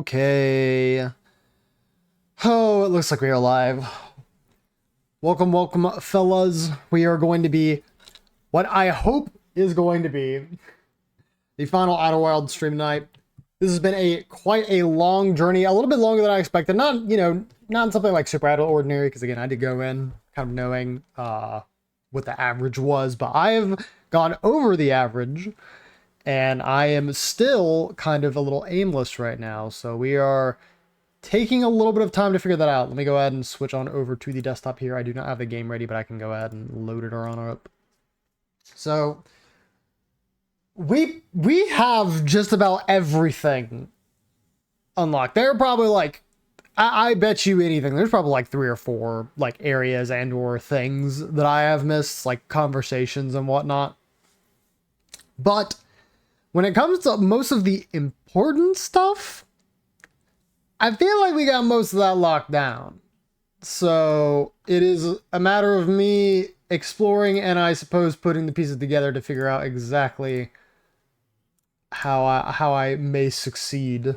Okay. Oh, it looks like we are live. Welcome, welcome, fellas. We are going to be what I hope is going to be the final Outer Wilds stream tonight. This has been quite a long journey, a little bit longer than I expected. Not, not something like super out of ordinary, because again, I did go in kind of knowing what the average was, but I have gone over the average. And I am still kind of a little aimless right now. So we are taking a little bit of time to figure that out. Let me go ahead and switch on over to the desktop here. I do not have the game ready, but I can go ahead and load it on up. So we have just about everything unlocked. There are probably like, I bet you anything. There's probably like 3 or 4 like areas and or things that I have missed, like conversations and whatnot. But when it comes to most of the important stuff, I feel like we got most of that locked down. So it is a matter of me exploring and I suppose putting the pieces together to figure out exactly how I may succeed.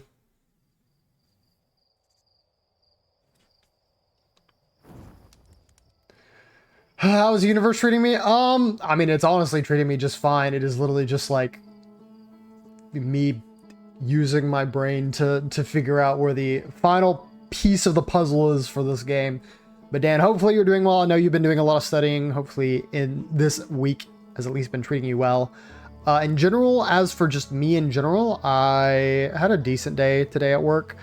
How's the universe treating me? I mean, it's honestly treating me just fine. It is literally just like me using my brain to figure out where the final piece of the puzzle is for this game. But Dan, hopefully you're doing well. I know you've been doing a lot of studying. Hopefully in this week has at least been treating you well. In general, as for just me in general, I had a decent day today at work.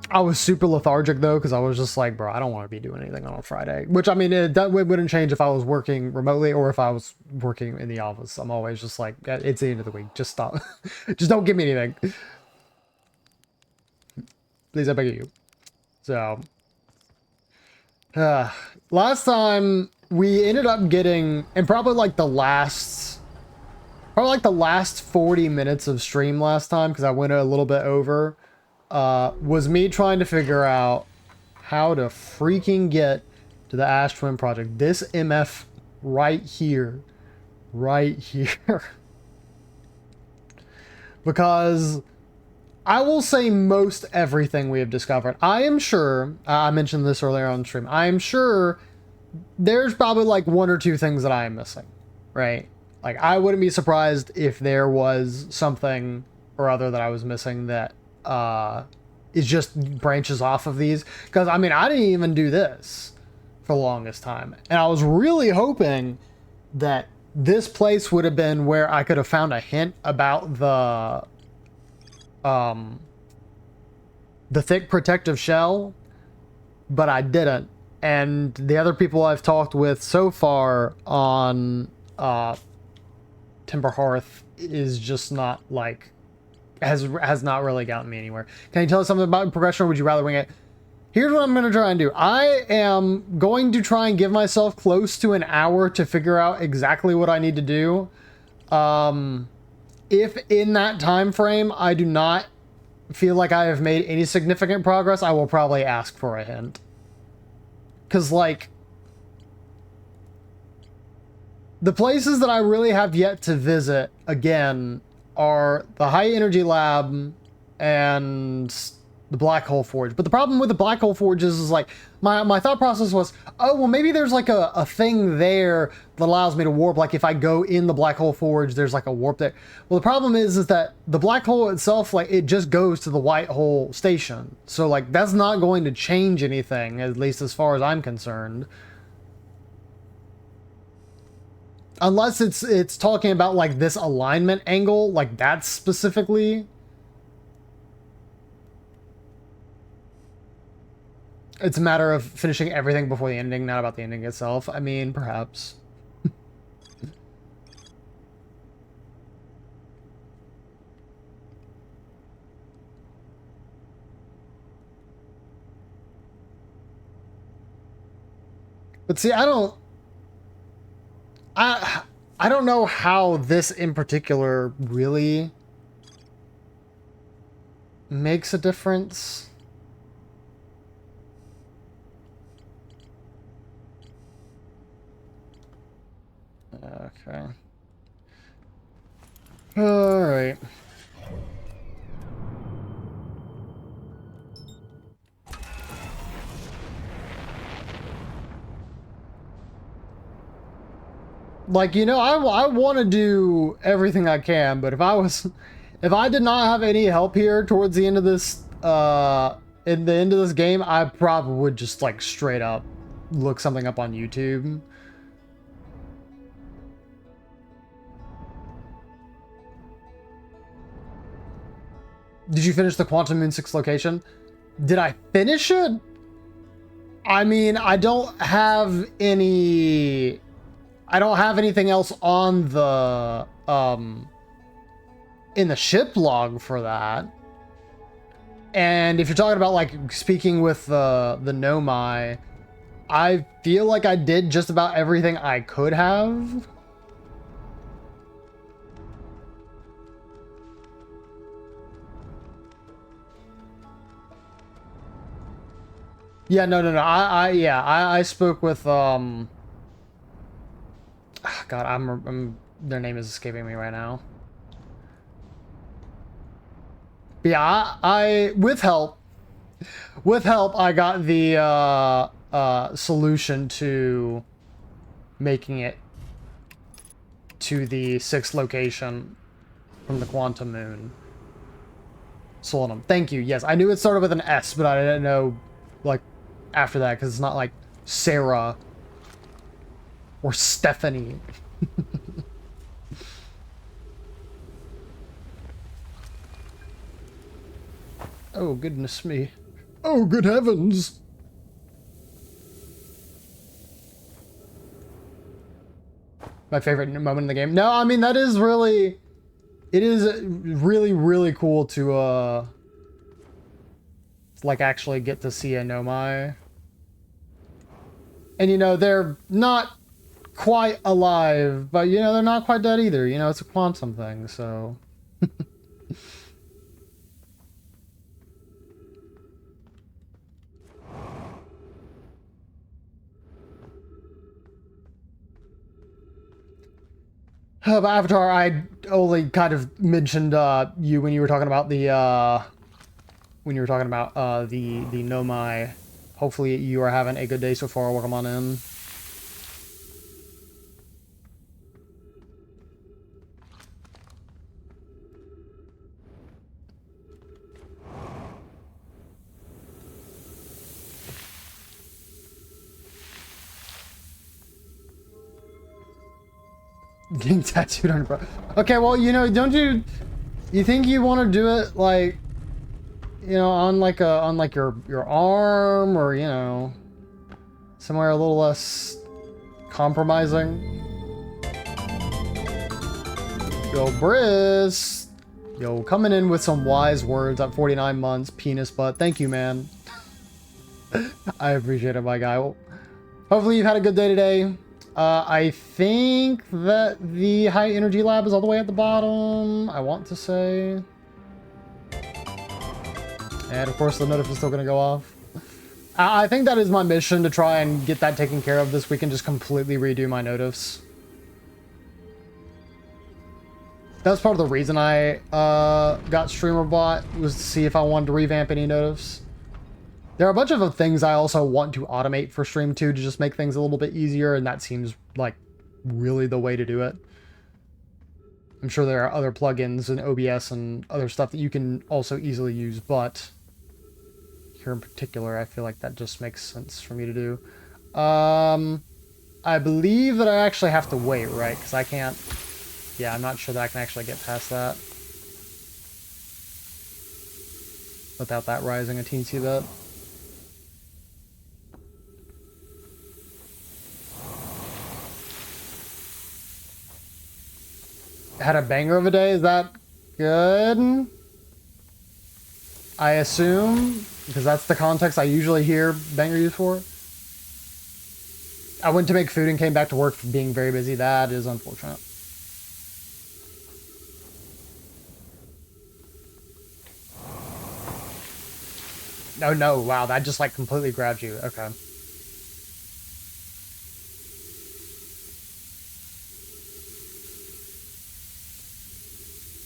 I was super lethargic though, because I was just like, bro, I don't want to be doing anything on a Friday. Which, I mean, it wouldn't change if I was working remotely or if I was working in the office. I'm always just like, it's the end of the week. Just stop. Just don't give me anything. Please, I beg of you. So, last time we ended up getting, and probably like the last 40 minutes of stream last time, because I went a little bit over, was me trying to figure out how to freaking get to the Ash Twin project. This MF right here. Because I will say most everything we have discovered. I am sure, I mentioned this earlier on stream, I am sure there's probably like 1 or 2 things that I am missing, right? Like, I wouldn't be surprised if there was something or other that I was missing that is just branches off of these. Because, I mean, I didn't even do this for the longest time. And I was really hoping that this place would have been where I could have found a hint about the thick protective shell, but I didn't. And the other people I've talked with so far on Timber Hearth is just not like, has not really gotten me anywhere. Can you tell us something about progression, or would you rather wing it? Here's what I'm going to try and do. I am going to try and give myself close to an hour to figure out exactly what I need to do. If in that time frame I do not feel like I have made any significant progress, I will probably ask for a hint. Because, like, the places that I really have yet to visit, again, are the High Energy Lab and the Black Hole Forge. But the problem with the Black Hole Forge is like, my thought process was, oh, well, maybe there's like a thing there that allows me to warp. Like, if I go in the Black Hole Forge, there's like a warp there. Well, the problem is that the Black Hole itself, like, it just goes to the White Hole Station. So, like, that's not going to change anything, at least as far as I'm concerned. Unless it's talking about like this alignment angle, like that specifically. It's a matter of finishing everything before the ending, not about the ending itself. I mean, perhaps. But see, I don't know how this in particular really makes a difference. Okay. All right. Like, you know, I want to do everything I can, but if I did not have any help here towards the end of this, in the end of this game, I probably would just, like, straight up look something up on YouTube. Did you finish the Quantum Moon 6 location? Did I finish it? I mean, I don't have anything else on the, in the ship log for that. And if you're talking about, like, speaking with the Nomai, I feel like I did just about everything I could have. Yeah, no. I spoke with, God, their name is escaping me right now. But yeah, I with help, I got the, solution to making it to the 6th location from the Quantum Moon. Solemn. Thank you. Yes, I knew it started with an S, but I didn't know, like, after that, because it's not like Sarah or Stephanie. Oh, goodness me. Oh, good heavens. My favorite moment in the game. No, I mean, that is really... It is really, really cool to, like, actually get to see a Nomai. And, you know, they're not quite alive, but, you know, they're not quite dead either. You know, it's a quantum thing, so... But Avatar, I only kind of mentioned you when you were talking about the the Nomai. Hopefully you are having a good day so far. Welcome on in. Getting tattooed on your bro. Okay, well, you know, don't you think you want to do it, like, you know, on like your arm, or, you know, somewhere a little less compromising? Yo, Briss. Yo, coming in with some wise words at 49 months, penis butt. Thank you, man. I appreciate it, my guy. Well, hopefully you've had a good day today. I think that the high energy lab is all the way at the bottom, I want to say. And of course the notif is still going to go off. I think that is my mission, to try and get that taken care of this week and just completely redo my notifs. That's part of the reason I got Streamer Bot, was to see if I wanted to revamp any notifs. There are a bunch of things I also want to automate for Stream 2 to just make things a little bit easier, and that seems like really the way to do it. I'm sure there are other plugins and OBS and other stuff that you can also easily use, but here in particular, I feel like that just makes sense for me to do. I believe that I actually have to wait, right? Because I can't... Yeah, I'm not sure that I can actually get past that without that rising a teensy bit. Had a banger of a day, is that good? I assume, because that's the context I usually hear banger used for. I went to make food and came back to work for being very busy. That is unfortunate. No, wow, that just like completely grabbed you. Okay.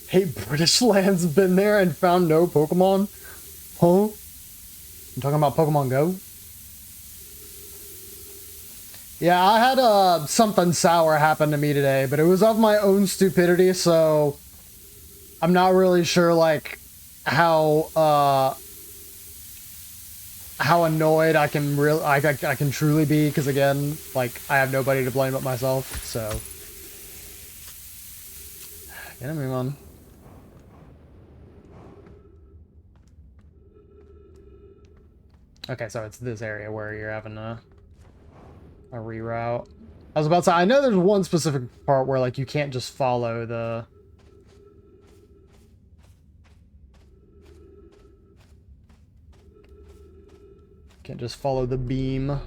Hey, British Land's been there and found no Pokemon? Huh? I'm talking about Pokemon Go? Yeah, I had something sour happen to me today, but it was of my own stupidity, so I'm not really sure like how annoyed I can I can truly be, because again, like I have nobody to blame but myself. So yeah, move on. Okay, so it's this area where you're having a reroute. I was about to say, I know there's one specific part where like you can't just follow the... Can't just follow the beam.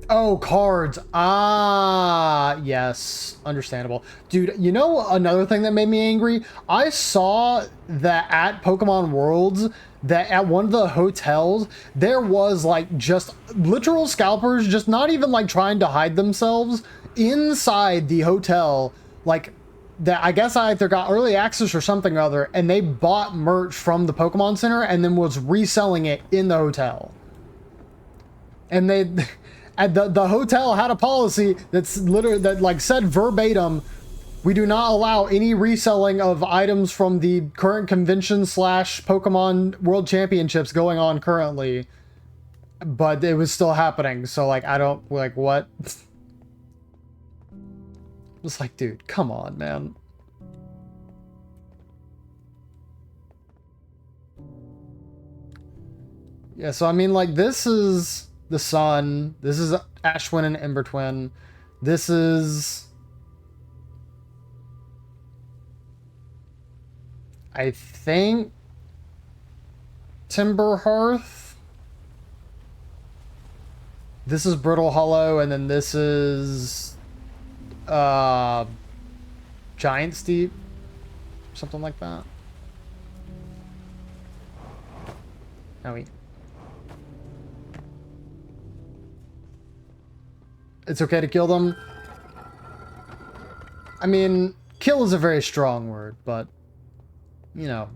Oh, cards. Ah, yes. Understandable. Dude, you know another thing that made me angry? I saw that at Pokemon Worlds, that at one of the hotels, there was like just literal scalpers, just not even like trying to hide themselves inside the hotel. Like, that I guess I either got early access or something or other, and they bought merch from the Pokemon Center and then was reselling it in the hotel. And they... And the hotel had a policy that's literally that like said verbatim, we do not allow any reselling of items from the current convention / Pokemon World Championships going on currently. But it was still happening, so like I don't like what. It's like, dude, come on, man. Yeah, so I mean, like, this is the Sun. This is Ashwin and Ember Twin. This is... I think... Timber Hearth. This is Brittle Hollow, and then this is... Giant Steep. Something like that. Oh, wait. It's okay to kill them. I mean, kill is a very strong word, but, you know,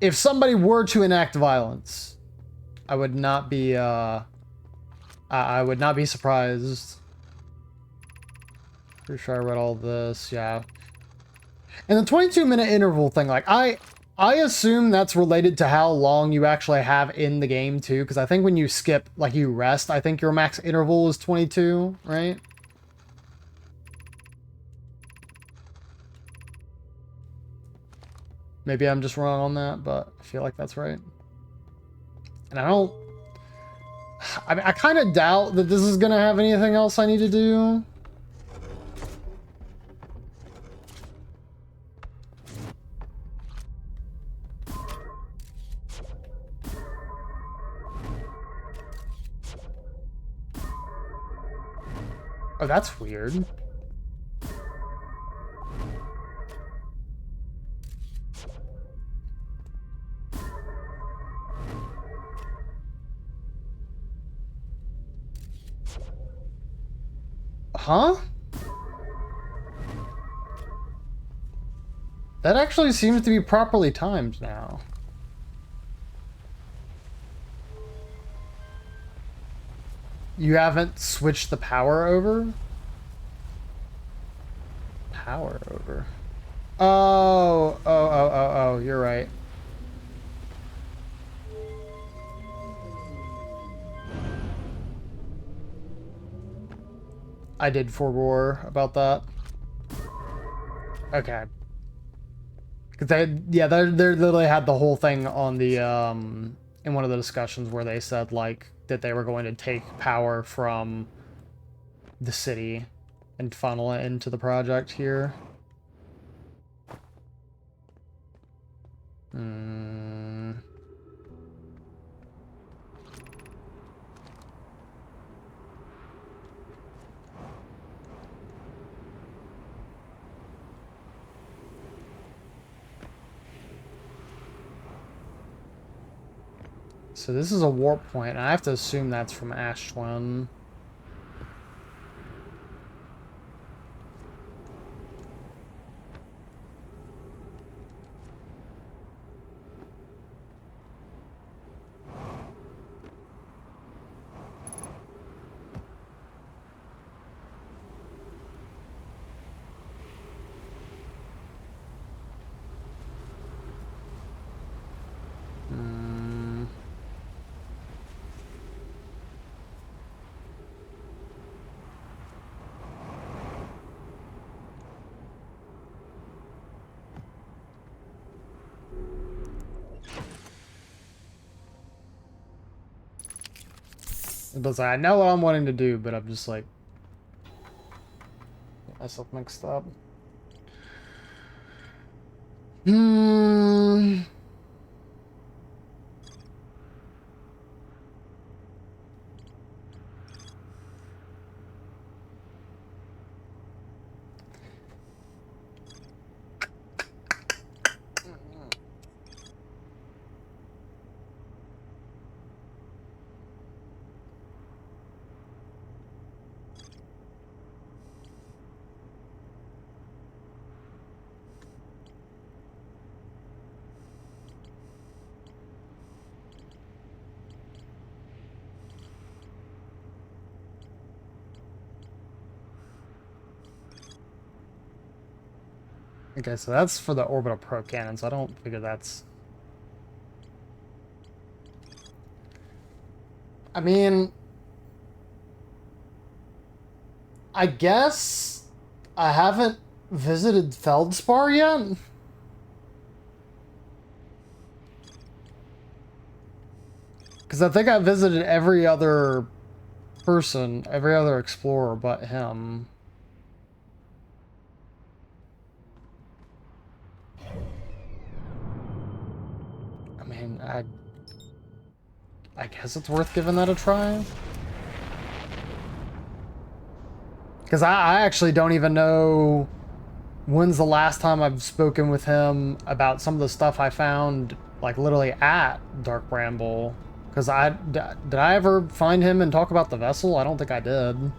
if somebody were to enact violence, I would not be, I would not be surprised. Pretty sure I read all this, yeah. And the 22-minute interval thing, like, I assume that's related to how long you actually have in the game, too, because I think when you skip, like, you rest, I think your max interval is 22, right? Maybe I'm just wrong on that, but I feel like that's right. And I don't... I mean, I kind of doubt that this is going to have anything else I need to do. Oh, that's weird. Huh? That actually seems to be properly timed now. You haven't switched the power over? Power over. Oh, you're right. I did forewarn about that. Okay. Cause they literally had the whole thing on the in one of the discussions where they said like that they were going to take power from the city and funnel it into the project here. So this is a warp point, and I have to assume that's from Ashwin. But I know what I'm wanting to do, but I'm just like, get myself mixed up. Hmm. Okay, so that's for the orbital probe cannon, so I don't figure that's... I mean... I guess I haven't visited Feldspar yet. Because I think I visited every other person, every other explorer but him. I mean, I guess it's worth giving that a try. Because I actually don't even know when's the last time I've spoken with him about some of the stuff I found, like, literally at Dark Bramble. Because did I ever find him and talk about the vessel? I don't think I did.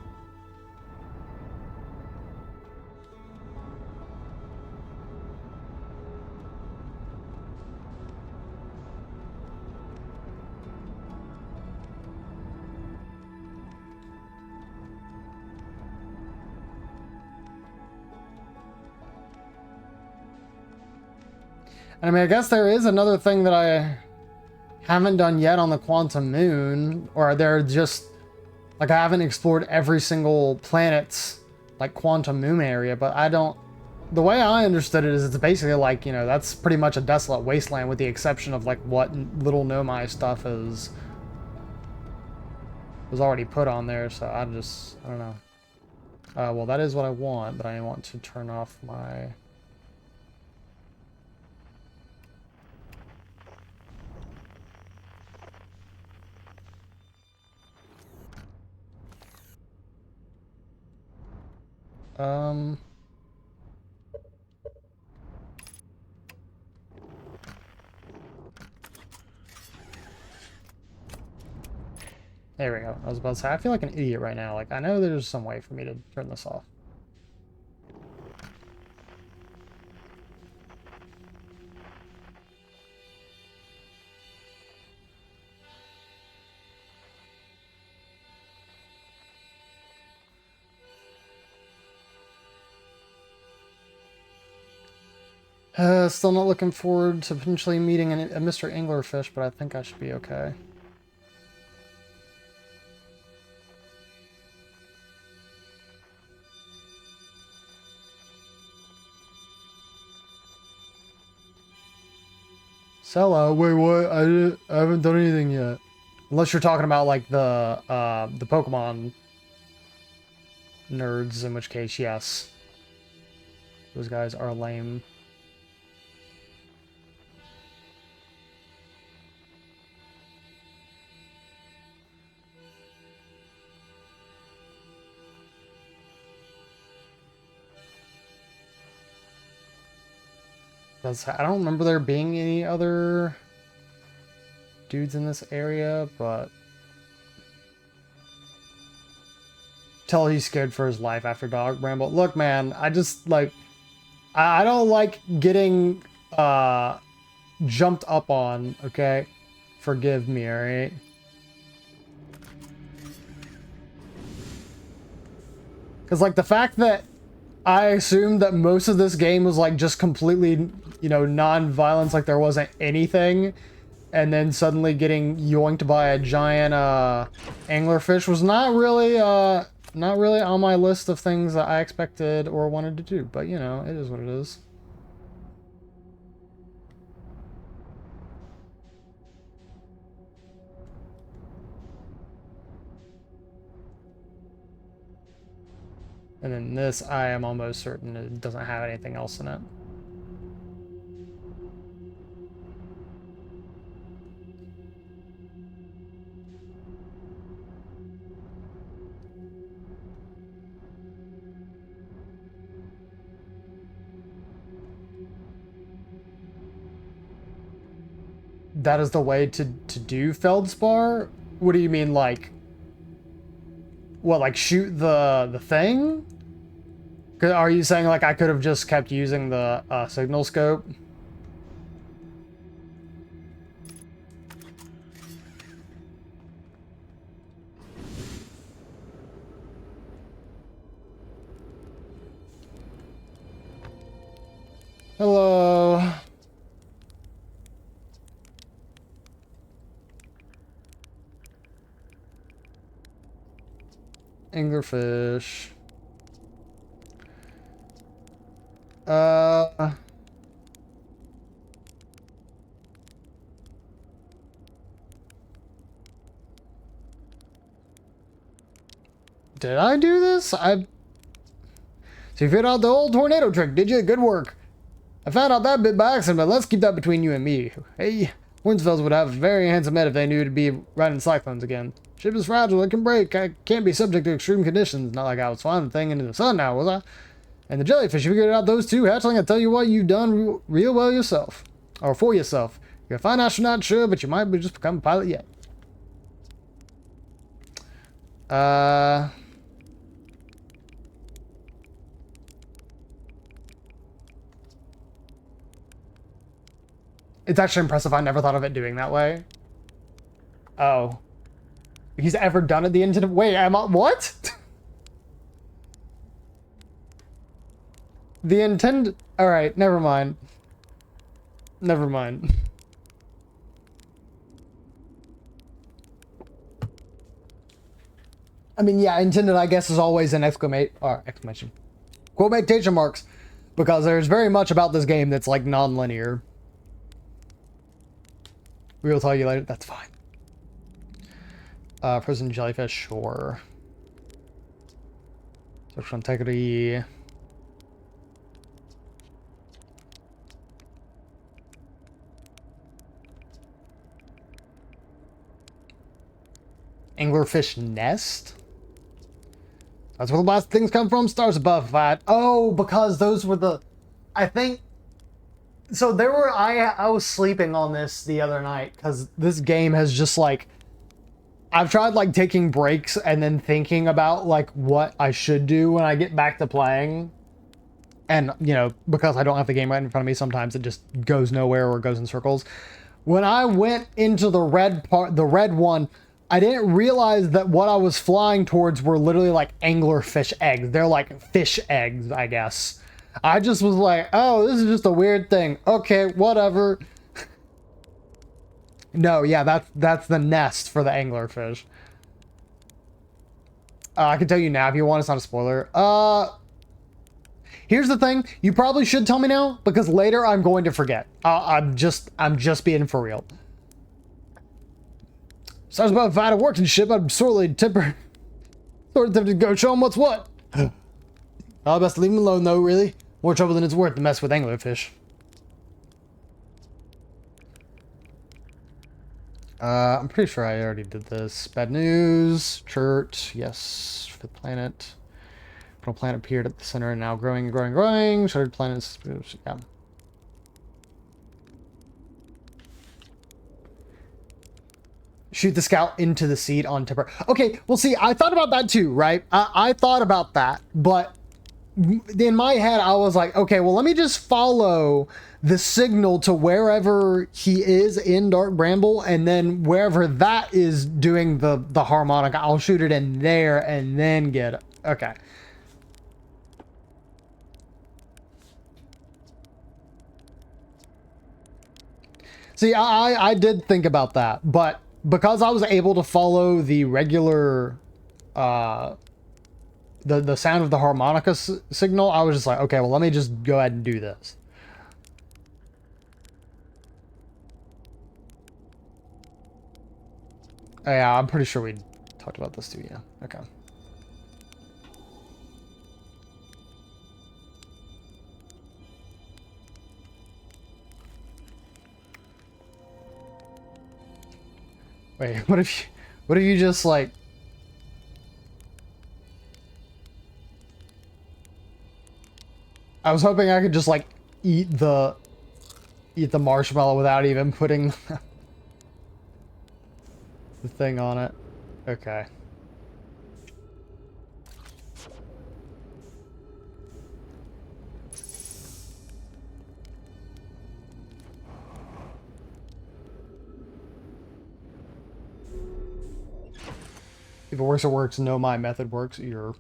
And I mean, I guess there is another thing that I haven't done yet on the Quantum Moon, or they're just, like, I haven't explored every single planet's, like, Quantum Moon area, but I don't, the way I understood it is it's basically like, you know, that's pretty much a desolate wasteland with the exception of, like, what little Nomai stuff is, was already put on there, so I don't know. Well, that is what I want, but I want to turn off my... There we go. I was about to say, I feel like an idiot right now. Like, I know there's some way for me to turn this off. Still not looking forward to potentially meeting a Mr. Anglerfish, but I think I should be okay. Sella, wait, what? I haven't done anything yet. Unless you're talking about, like, the Pokemon nerds, in which case, yes. Those guys are lame. I don't remember there being any other dudes in this area, but... Tell he's scared for his life after Dog Bramble. Look, man, I just, like... I don't like getting, jumped up on, okay? Forgive me, alright? Because, like, the fact that I assumed that most of this game was, like, just completely, you know, non-violence, like there wasn't anything, and then suddenly getting yoinked by a giant, anglerfish was not really on my list of things that I expected or wanted to do, but, you know, it is what it is. And then this, I am almost certain it doesn't have anything else in it. That is the way to do Feldspar? What do you mean, like... What, like shoot the thing? Are you saying, like, I could have just kept using the signal scope? Hello. Anglerfish. Did I do this? So you figured out the old tornado trick, did you? Good work. I found out that bit by accident, but let's keep that between you and me. Hey, Winsfells would have a very handsome head if they knew to be riding cyclones again. Ship is fragile, it can break. I can't be subject to extreme conditions. Not like I was flying the thing into the sun now, was I? And the jellyfish, you figured out those two, hatchling, I tell you what, you've done real well yourself. Or for yourself. You're a fine astronaut, sure, but you might just become a pilot yet. It's actually impressive. I never thought of it doing that way. Oh. He's ever done it the intended... Wait, am I... What? The intended... Alright, never mind. Never mind. I mean, yeah, intended, I guess, is always an exclamation. Quotation marks. Because there's very much about this game that's, like, non-linear. We'll tell you later. That's fine. Prison jellyfish, sure. Social integrity. Anglerfish nest? That's where the last things come from? Stars above that. Oh, because those were the... I think... So there were... I was sleeping on this the other night, because this game has just, like... I've tried, like, taking breaks and then thinking about, like, what I should do when I get back to playing. And, you know, because I don't have the game right in front of me, sometimes it just goes nowhere or goes in circles. When I went into the red one, I didn't realize that what I was flying towards were literally, like, anglerfish eggs. They're, like, fish eggs, I guess. I just was like, oh, this is just a weird thing. Okay, whatever. No, yeah, that's the nest for the anglerfish. I can tell you now if you want. It's not a spoiler. Here's the thing. You probably should tell me now because later I'm going to forget. I'm just being for real. Sounds about if I had a working ship, I'd sorely tempted to go show him what's what. I'll best leave him alone though, really. More trouble than it's worth to mess with anglerfish. I'm pretty sure I already did this. Bad news. Chert. Yes. Fifth planet. Little planet appeared at the center and now growing and growing and growing. Shuttered planets. Yeah. Shoot the scout into the seat on Tipper. Okay, well, see, I thought about that too, right? I thought about that, but in my head, I was like, okay, well, let me just follow the signal to wherever he is in Dark Bramble, and then wherever that is doing the harmonica, I'll shoot it in there and then get it. Okay. See, I did think about that, but because I was able to follow the regular, the sound of the harmonica signal, I was just like, okay, well, let me just go ahead and do this. Oh, yeah, I'm pretty sure we talked about this too, yeah. Okay. Wait, what if you just like... I was hoping I could just like eat the marshmallow without even putting the thing on it. Okay. If it works, it works. No, my method works. You're...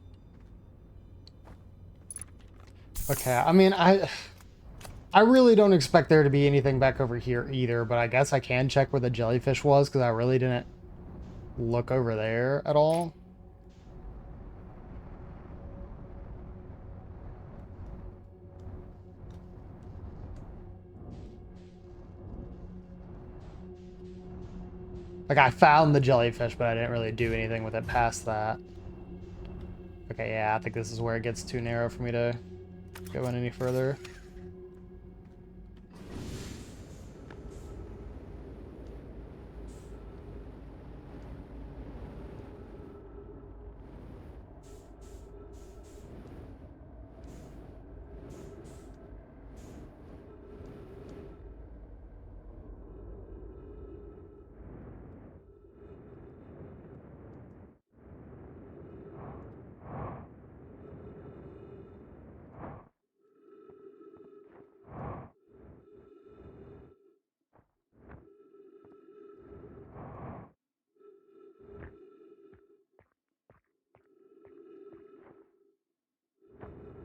Okay, I mean, I really don't expect there to be anything back over here either, but I guess I can check where the jellyfish was, because I really didn't look over there at all. Like, I found the jellyfish, but I didn't really do anything with it past that. Okay, yeah, I think this is where it gets too narrow for me to go in any further.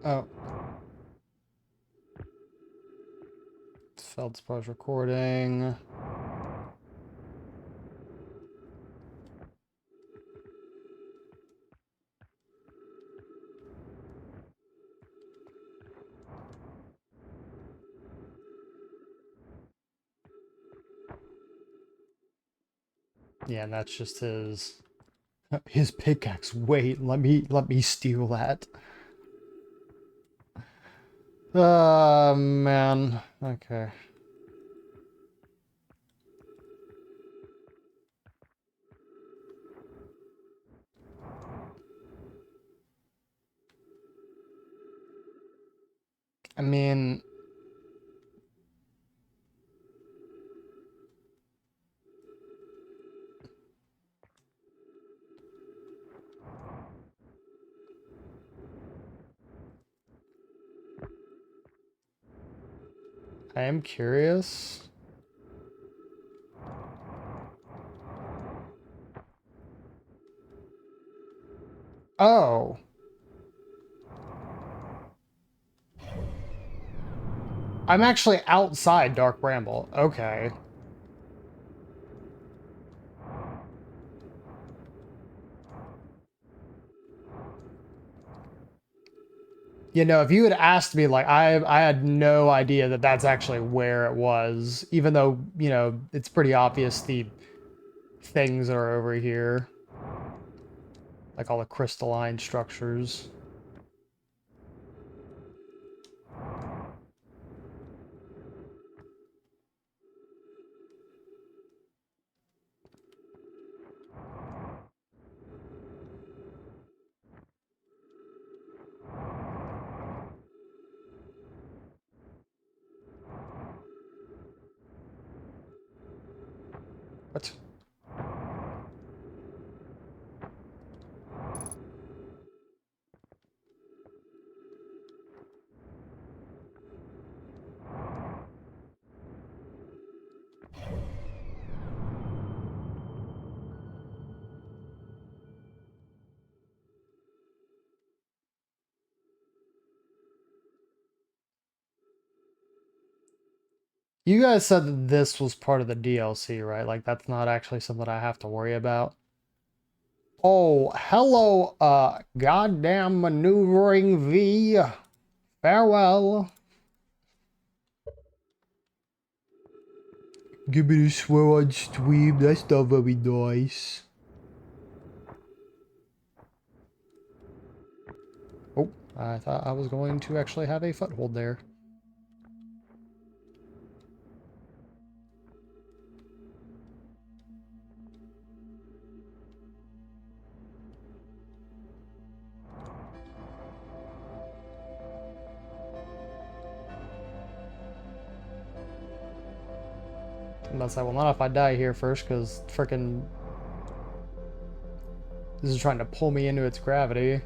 Oh. Feldspars recording. Yeah, and that's just his pickaxe. Wait, let me steal that. Man. Okay. I mean, I am curious. Oh. I'm actually outside Dark Bramble. Okay. You know, if you had asked me, like, I had no idea that that's actually where it was, even though, you know, it's pretty obvious the things are over here. Like all the crystalline structures. What? You guys said that this was part of the DLC, right? Like, that's not actually something I have to worry about. Oh, hello, goddamn maneuvering V. Farewell. Give me the swear on stream, that's not very nice. Oh, I thought I was going to actually have a foothold there. Unless I will not if I die here first, because frickin' this is trying to pull me into its gravity.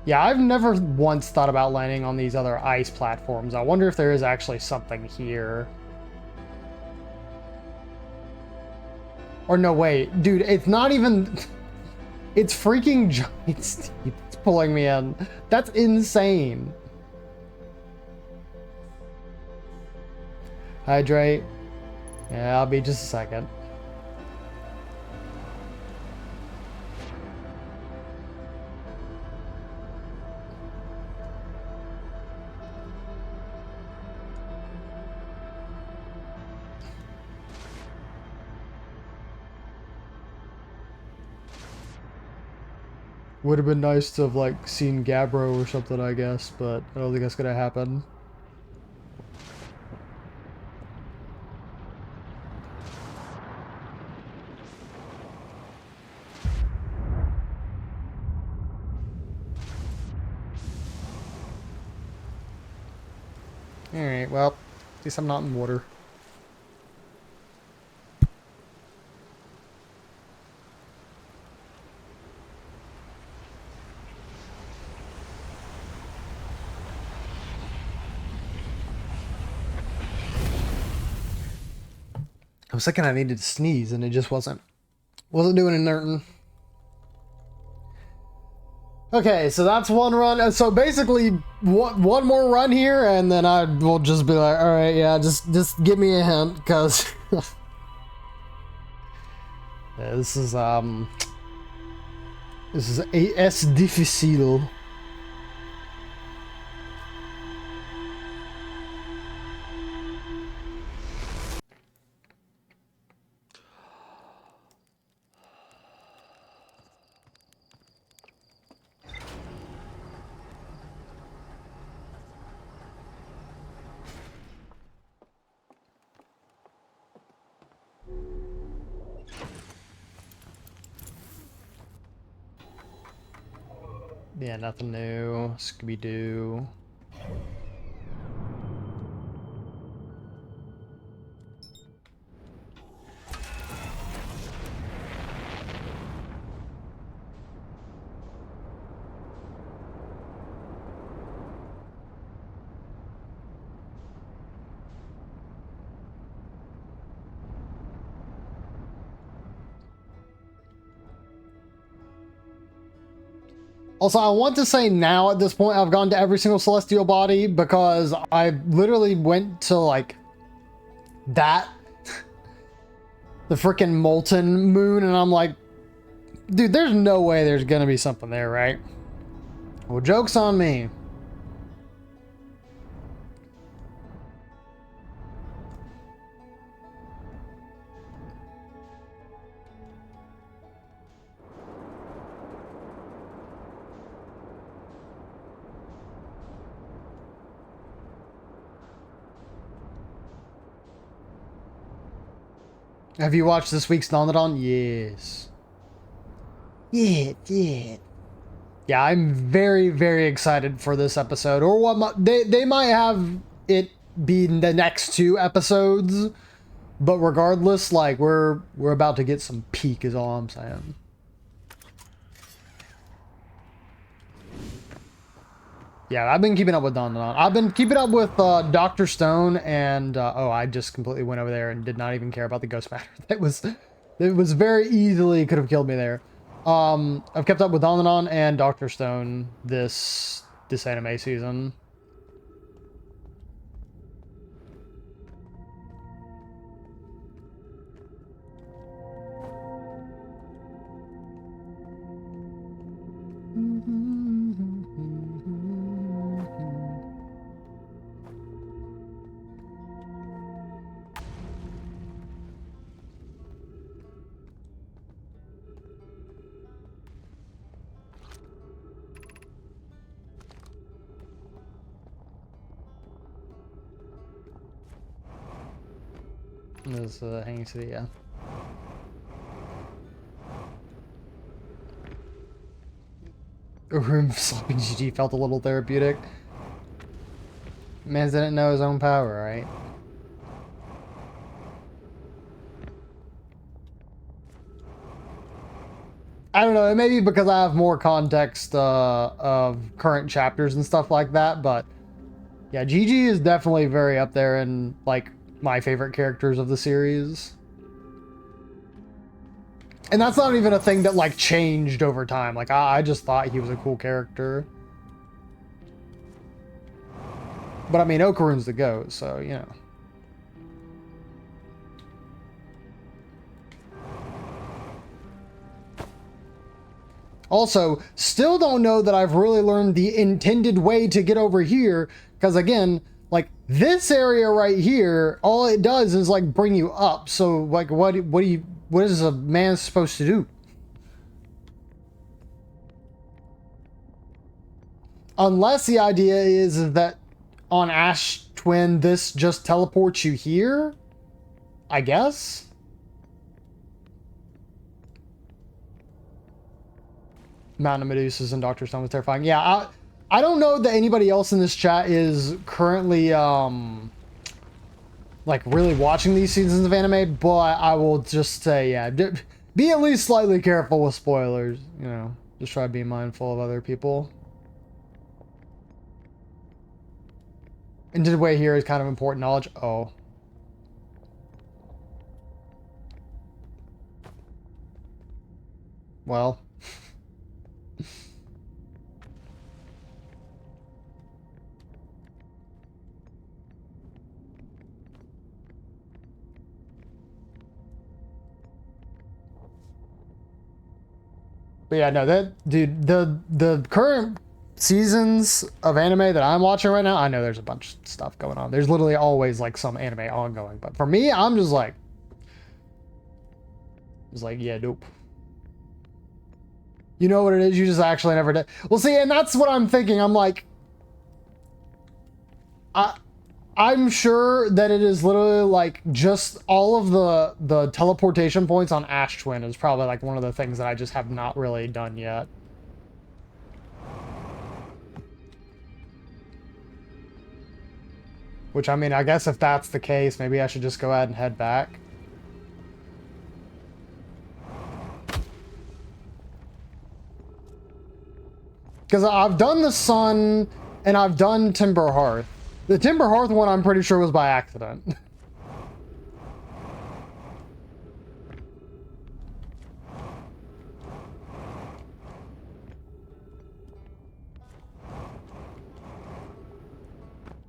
Yeah, I've never once thought about landing on these other ice platforms. I wonder if there is actually something here. Or no, wait. Dude, it's not even... It's freaking giant Steve that's pulling me in. That's insane. Hydrate. Yeah, I'll be just a second. Would have been nice to have, like, seen Gabbro or something, I guess, but I don't think that's gonna happen. Alright, well, at least I'm not in water. I was thinking I needed to sneeze, and it just wasn't doing it, nothing. Okay, so that's one run. So basically, one more run here, and then I will just be like, all right, yeah, just give me a hint, because yeah, this is es difícil. Yeah, nothing new. Scooby-Doo. Also, I want to say now at this point, I've gone to every single celestial body because I literally went to like that, the freaking molten moon, and I'm like, dude, there's no way there's gonna be something there, right? Well, joke's on me. Have you watched this week's Nonodon? Yes. Yeah. Yeah, I'm very, very excited for this episode. Or what they might have it be the next two episodes, but regardless, like we're about to get some peak, is all I'm saying. Yeah, I've been keeping up with Don. I've been keeping up with Dr. Stone and oh, I just completely went over there and did not even care about the ghost matter. It was very easily could have killed me there. I've kept up with Don and Dr. Stone this anime season. This hanging city, yeah. Sloppy GG felt a little therapeutic. Man didn't know his own power, right? I don't know, it may be because I have more context of current chapters and stuff like that, but yeah, Gigi is definitely very up there in, like, my favorite characters of the series. And that's not even a thing that, like, changed over time. Like, I just thought he was a cool character. But, I mean, Okarun's the GOAT, so, you know. Also, still don't know that I've really learned the intended way to get over here, because, again, like, this area right here, all it does is, like, bring you up. So, like, what is a man supposed to do? Unless the idea is that on Ash Twin, this just teleports you here, I guess. Mountain of Medusas and Dr. Stone was terrifying. Yeah, I don't know that anybody else in this chat is currently like really watching these seasons of anime, but I will just say, yeah, be at least slightly careful with spoilers, you know. Just try to be mindful of other people. And the way here is kind of important knowledge. Oh. Well. But yeah, no, that dude, the current seasons of anime that I'm watching right now, I know there's a bunch of stuff going on. There's literally always like some anime ongoing, but for me, I'm just like, yeah, nope. You know what it is? You just actually never did. Well, see, and that's what I'm thinking. I'm like, I'm sure that it is literally like just all of the teleportation points on Ash Twin is probably like one of the things that I just have not really done yet. Which, I mean, I guess if that's the case, maybe I should just go ahead and head back. Because I've done the Sun and I've done Timber Hearth. The Timber Hearth one I'm pretty sure was by accident.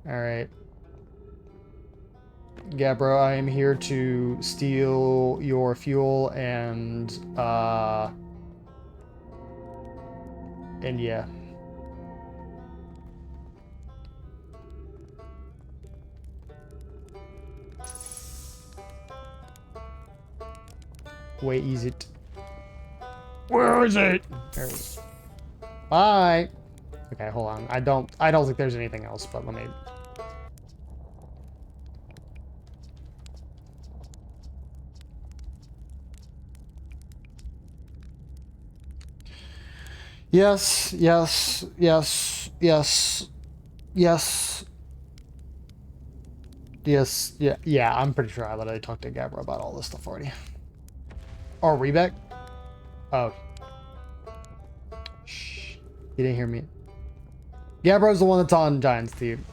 Alright. Gabbro, I am here to steal your fuel and yeah. Where is it? Where is it? There it is. Bye. Okay, hold on. I don't think there's anything else, but let me. Yes, yes, yes, yes, yes. Yes, yeah, I'm pretty sure I literally talked to Gabra about all this stuff already. Or Rebeck? Oh. Shh. You didn't hear me. Gabra's the one that's on Giant's team.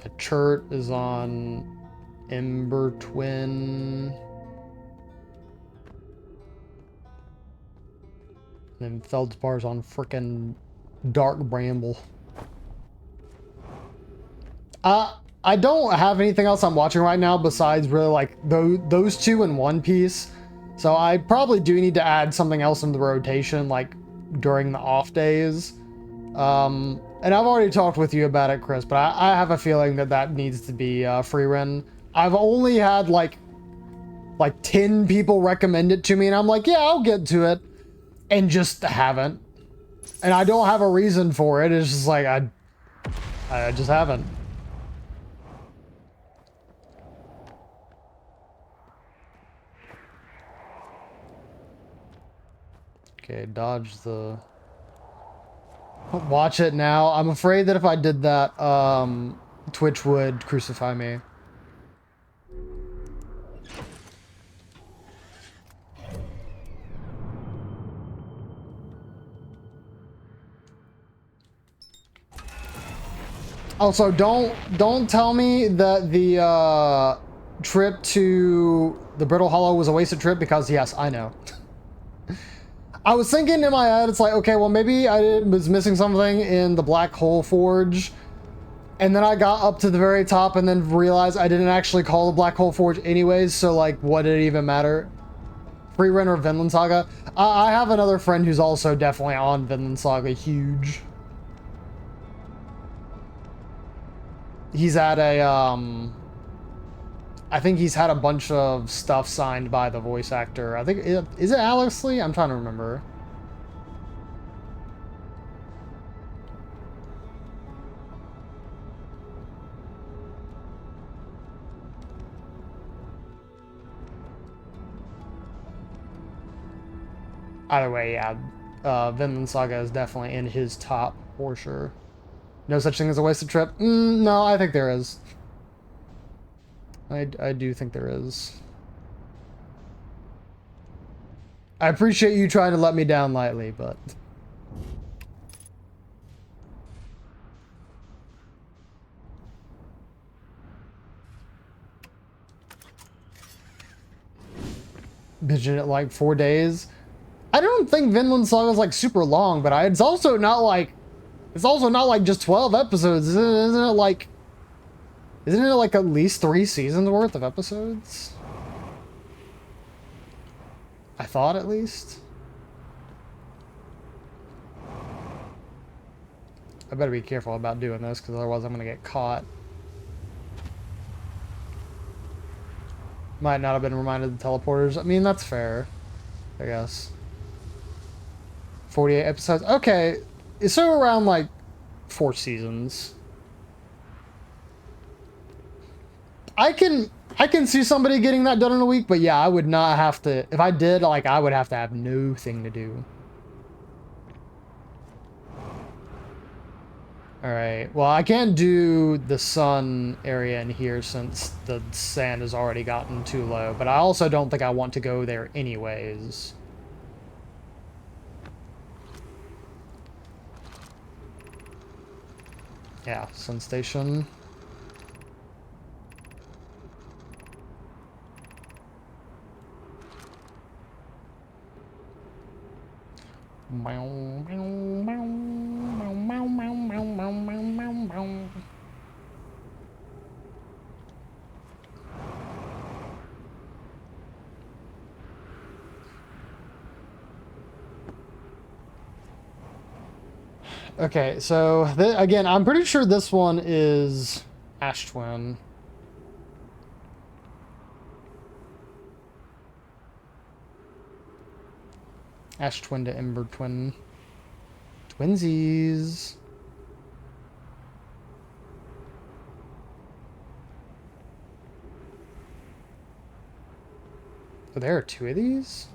A Chert is on Ember Twin. And then Feldspar's on frickin' Dark Bramble. I don't have anything else I'm watching right now besides really like those two in One Piece. So I probably do need to add something else into the rotation, like during the off days. And I've already talked with you about it, Chris, but I have a feeling that needs to be free run. I've only had like 10 people recommend it to me, and I'm like, yeah, I'll get to it, and just haven't. And I don't have a reason for it. It's just like I just haven't. Okay, dodge the... Watch it now. I'm afraid that if I did that, Twitch would crucify me. Also, don't tell me that the trip to the Brittle Hollow was a wasted trip, because yes, I know. I was thinking in my head, it's like, okay, well, maybe I was missing something in the Black Hole Forge, and then I got up to the very top and then realized I didn't actually call the Black Hole Forge anyways, so like, what did it even matter? Free runner of Vinland Saga. I have another friend who's also definitely on Vinland Saga, huge. He's at a, I think he's had a bunch of stuff signed by the voice actor. I think, is it Alex Lee? I'm trying to remember. Either way, yeah, Vinland Saga is definitely in his top for sure. No such thing as a wasted trip? No, I think there is. I do think there is. I appreciate you trying to let me down lightly, but... Binging it like 4 days. I don't think Vinland Saga is like super long, but it's also not like just 12 episodes. Isn't it like at least 3 seasons worth of episodes? I thought, at least. I better be careful about doing this, because otherwise I'm gonna get caught. Might not have been reminded of the teleporters. I mean, that's fair, I guess. 48 episodes. Okay, so around like 4 seasons. I can see somebody getting that done in a week, but yeah, I would not have to. If I did, like, I would have to have no thing to do. Alright, well, I can't do the sun area in here since the sand has already gotten too low, but I also don't think I want to go there anyways. Yeah, sun station. Okay, so again, I'm pretty sure this one is Ash Twin. Ash Twin to Ember Twin. Twinsies. Oh, there are 2 of these?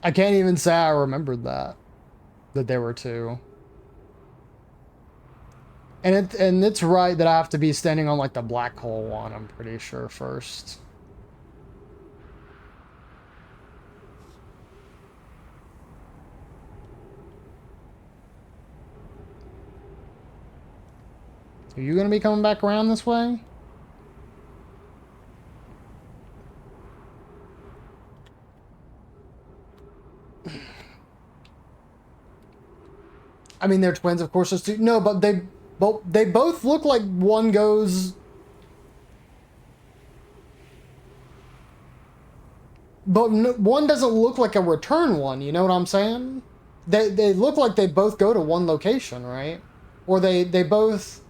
I can't even say I remembered that there were 2. And it's right that I have to be standing on like the black hole one, I'm pretty sure, first. Are you gonna be coming back around this way? I mean, they're twins, of course. There's 2. No, but they both look like one goes. But one doesn't look like a return one. You know what I'm saying? They look like they both go to one location, right? Or they both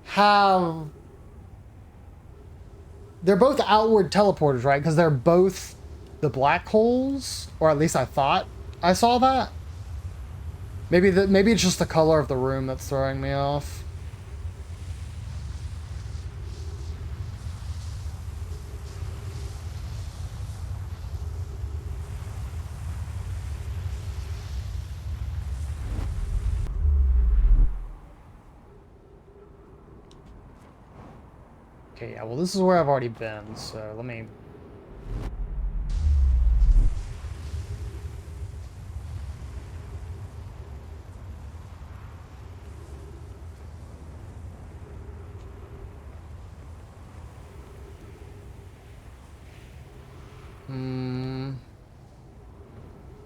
have. They're both outward teleporters, right? Because they're both the black holes, or at least I thought I saw that. Maybe it's just the color of the room that's throwing me off. Okay, yeah, well, this is where I've already been, so let me...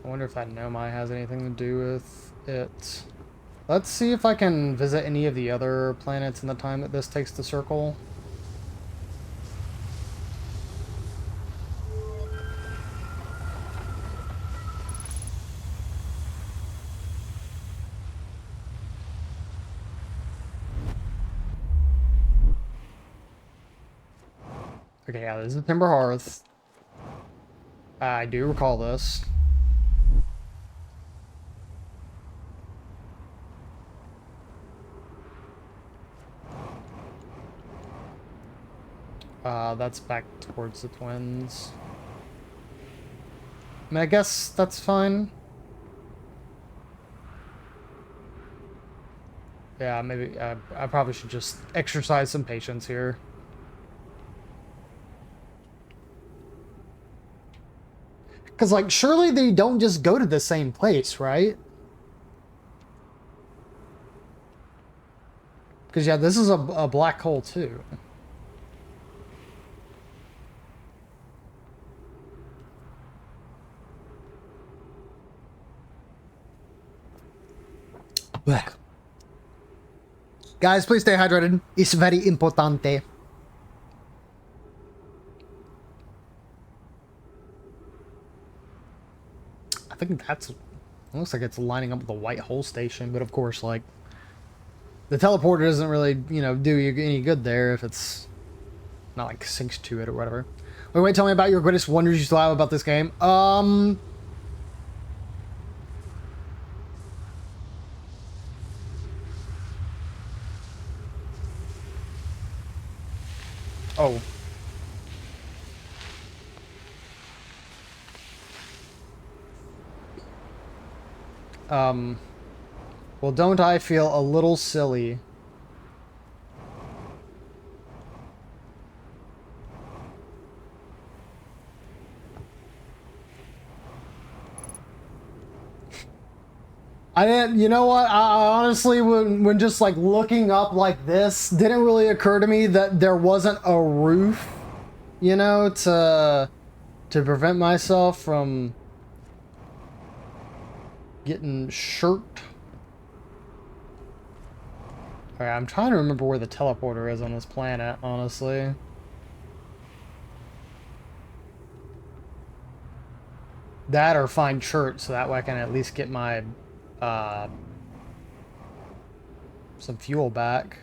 I wonder if that Nomai has anything to do with it. Let's see if I can visit any of the other planets in the time that this takes to circle. Okay, yeah, this is Timber Hearth. I do recall this. That's back towards the twins. I mean, I guess that's fine. Yeah, maybe I probably should just exercise some patience here. Because, like, surely they don't just go to the same place, right? Because, yeah, this is a black hole, too. Blech. Guys, please stay hydrated. It's very importante. I think that's... looks like it's lining up with the white hole station, but of course, like... the teleporter doesn't really, you know, do you any good there if it's not, like, synced to it or whatever. Wait, tell me about your greatest wonders you still have about this game. Oh. Well, don't I feel a little silly? I didn't, you know what? I honestly, when just like looking up like this, didn't really occur to me that there wasn't a roof, you know, to prevent myself from getting shirked. Alright, I'm trying to remember where the teleporter is on this planet, honestly. That or find church, so that way I can at least get my, some fuel back.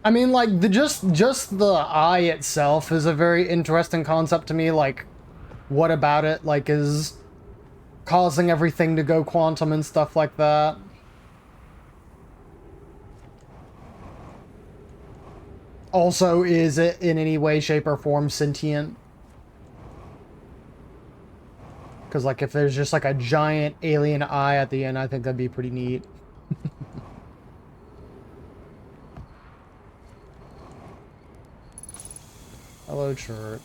I mean, like, just the eye itself is a very interesting concept to me. Like, what about it, like, is causing everything to go quantum and stuff like that? Also, is it in any way, shape, or form sentient? Because, like, if there's just, like, a giant alien eye at the end, I think that'd be pretty neat. Hello, church.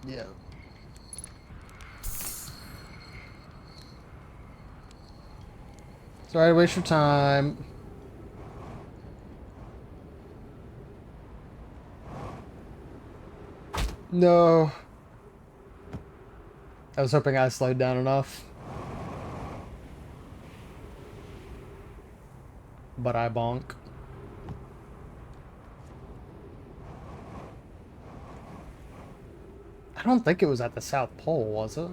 Yeah. Sorry to waste your time. No. I was hoping I slowed down enough. but I bonk. I don't think it was at the South Pole, was it?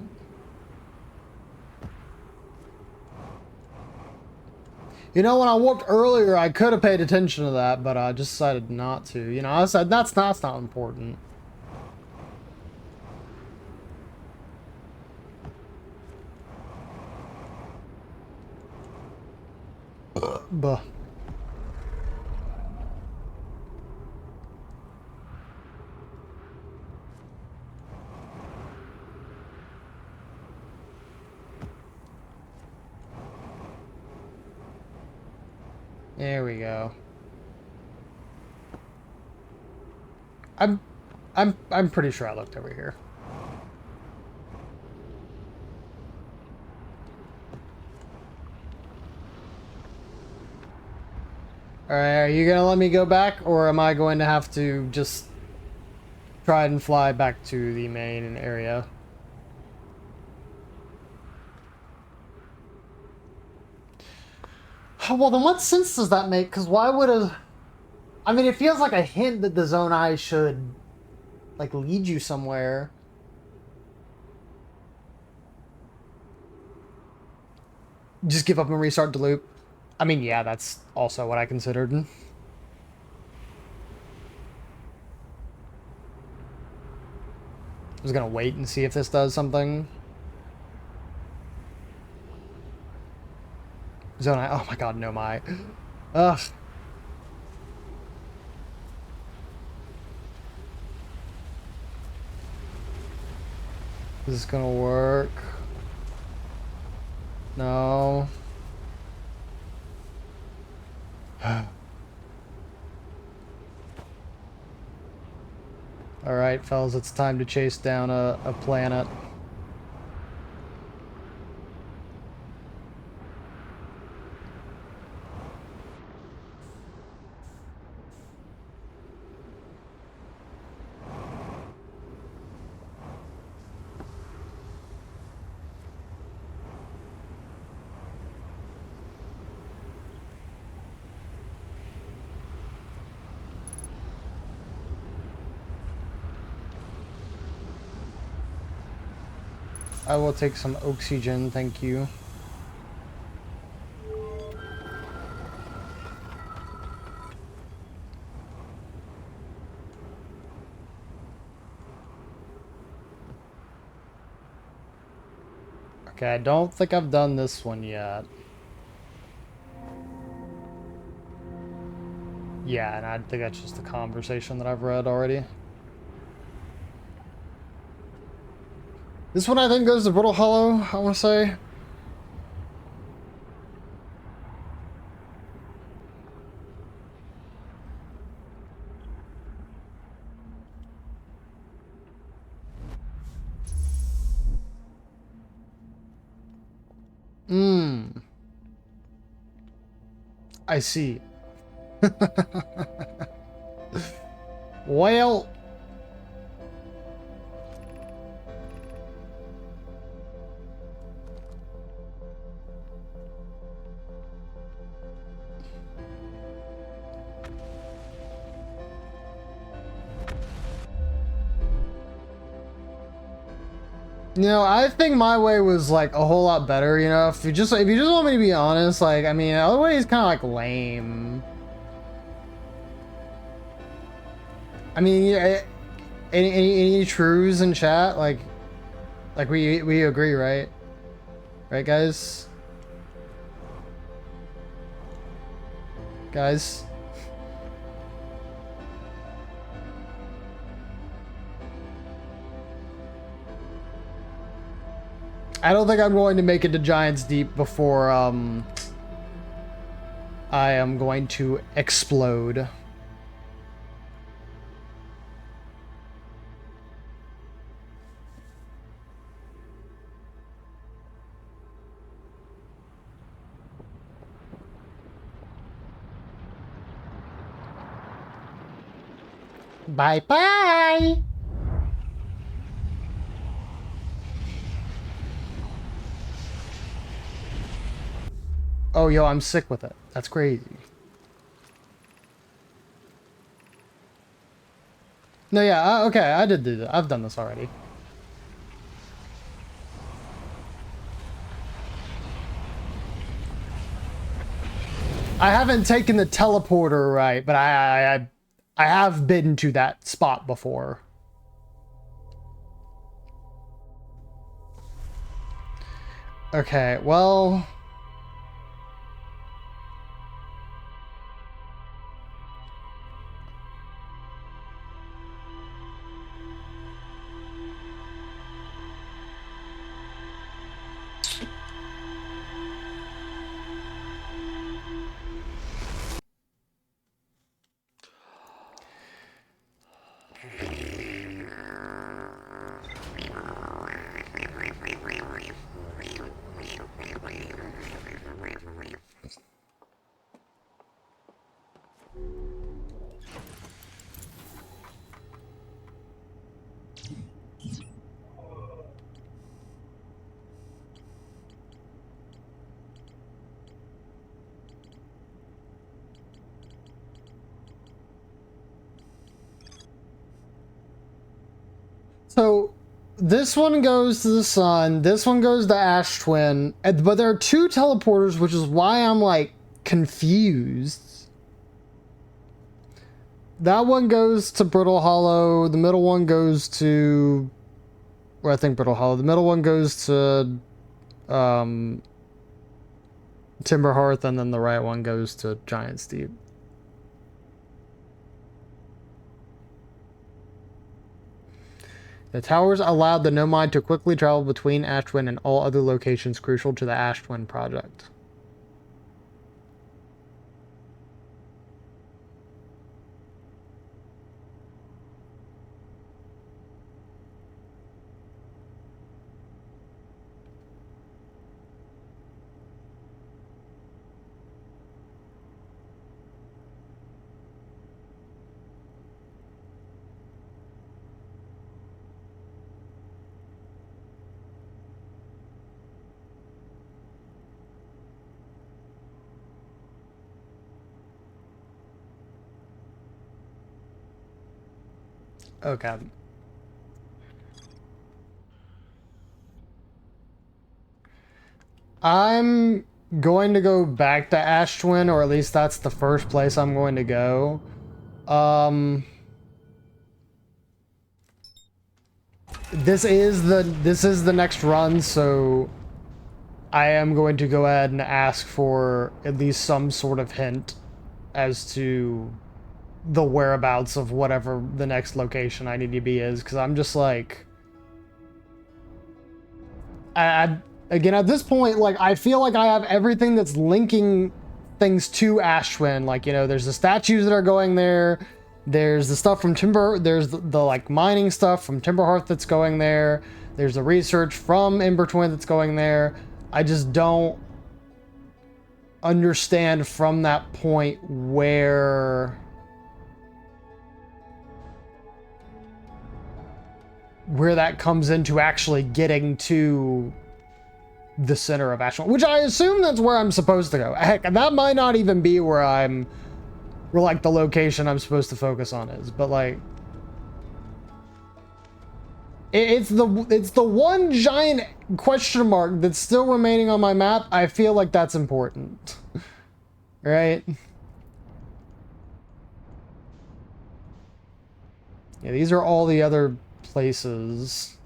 You know, when I walked earlier, I could have paid attention to that, but I just decided not to. You know, I said that's not important. Buh. There we go. I'm pretty sure I looked over here. Alright, are you gonna let me go back, or am I going to have to just try and fly back to the main area? Well, then what sense does that make? Because why would a... I mean, it feels like a hint that the Zone I should, like, lead you somewhere. Just give up and restart the loop. I mean, yeah, that's also what I considered. I was gonna wait and see if this does something. Zone I... Oh my god, no my. Ugh. Is this gonna work? No. Alright, fellas, it's time to chase down a planet. I will take some oxygen, thank you. Okay, I don't think I've done this one yet. Yeah, and I think that's just a conversation that I've read already. This one I think goes to Brittle Hollow, I want to say. I see. Well... You know, I think my way was like a whole lot better, you know, if you just want me to be honest, like, I mean, the other way is kind of like lame. I mean, yeah, any trues in chat? Like we agree, right? Right, guys? Guys? I don't think I'm going to make it to Giants Deep before, I am going to explode. Bye-bye! Oh, yo, I'm sick with it. That's crazy. No, yeah, okay, I did do that. I've done this already. I haven't taken the teleporter right, but I have been to that spot before. Okay, well... So, this one goes to the sun, this one goes to Ash Twin, but there are two teleporters, which is why I'm, like, confused. That one goes to Brittle Hollow, the middle one goes to... Well, I think Brittle Hollow. The middle one goes to, Timber Hearth, and then the right one goes to Giant Steep. The towers allowed the Nomad to quickly travel between Ash Twin and all other locations crucial to the Ash Twin project. Okay. I'm going to go back to Ash Twin, or at least that's the first place I'm going to go. This is the next run, so I am going to go ahead and ask for at least some sort of hint as to the whereabouts of whatever the next location I need to be is, because I'm just like, again, at this point, like, I feel like I have everything that's linking things to Ash Twin. Like, you know, there's the statues that are going there, there's the stuff from Timber, there's the like mining stuff from Timber Hearth that's going there, there's the research from Ember Twin that's going there. I just don't understand from that point where that comes into actually getting to the center of Ashland, which I assume that's where I'm supposed to go. Heck, that might not even be where like the location I'm supposed to focus on is, but like, it's the one giant question mark that's still remaining on my map. I feel like that's important, right? Yeah, these are all the other places.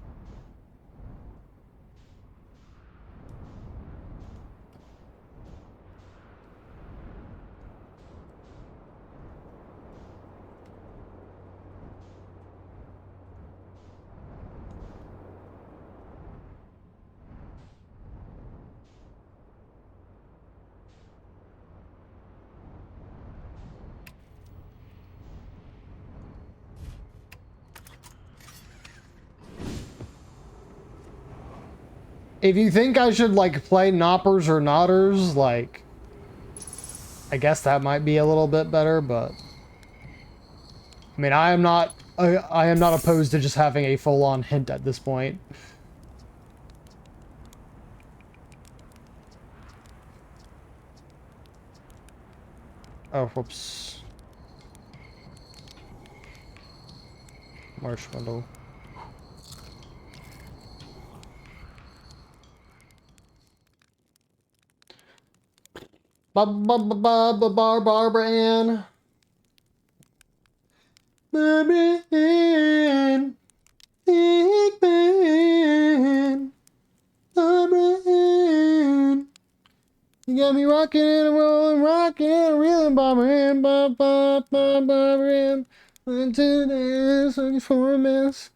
If you think I should, like, play Knoppers or Nodders, like, I guess that might be a little bit better, but I mean, I am not opposed to just having a full-on hint at this point. Oh, whoops. marshmallow. Barbara Ann. Barbara Ann. Big man. Barbara Ann. You got me rocking and rolling, rocking and reeling, Barbara Ann. Barbara Ann. Into the ass, looking for a mess.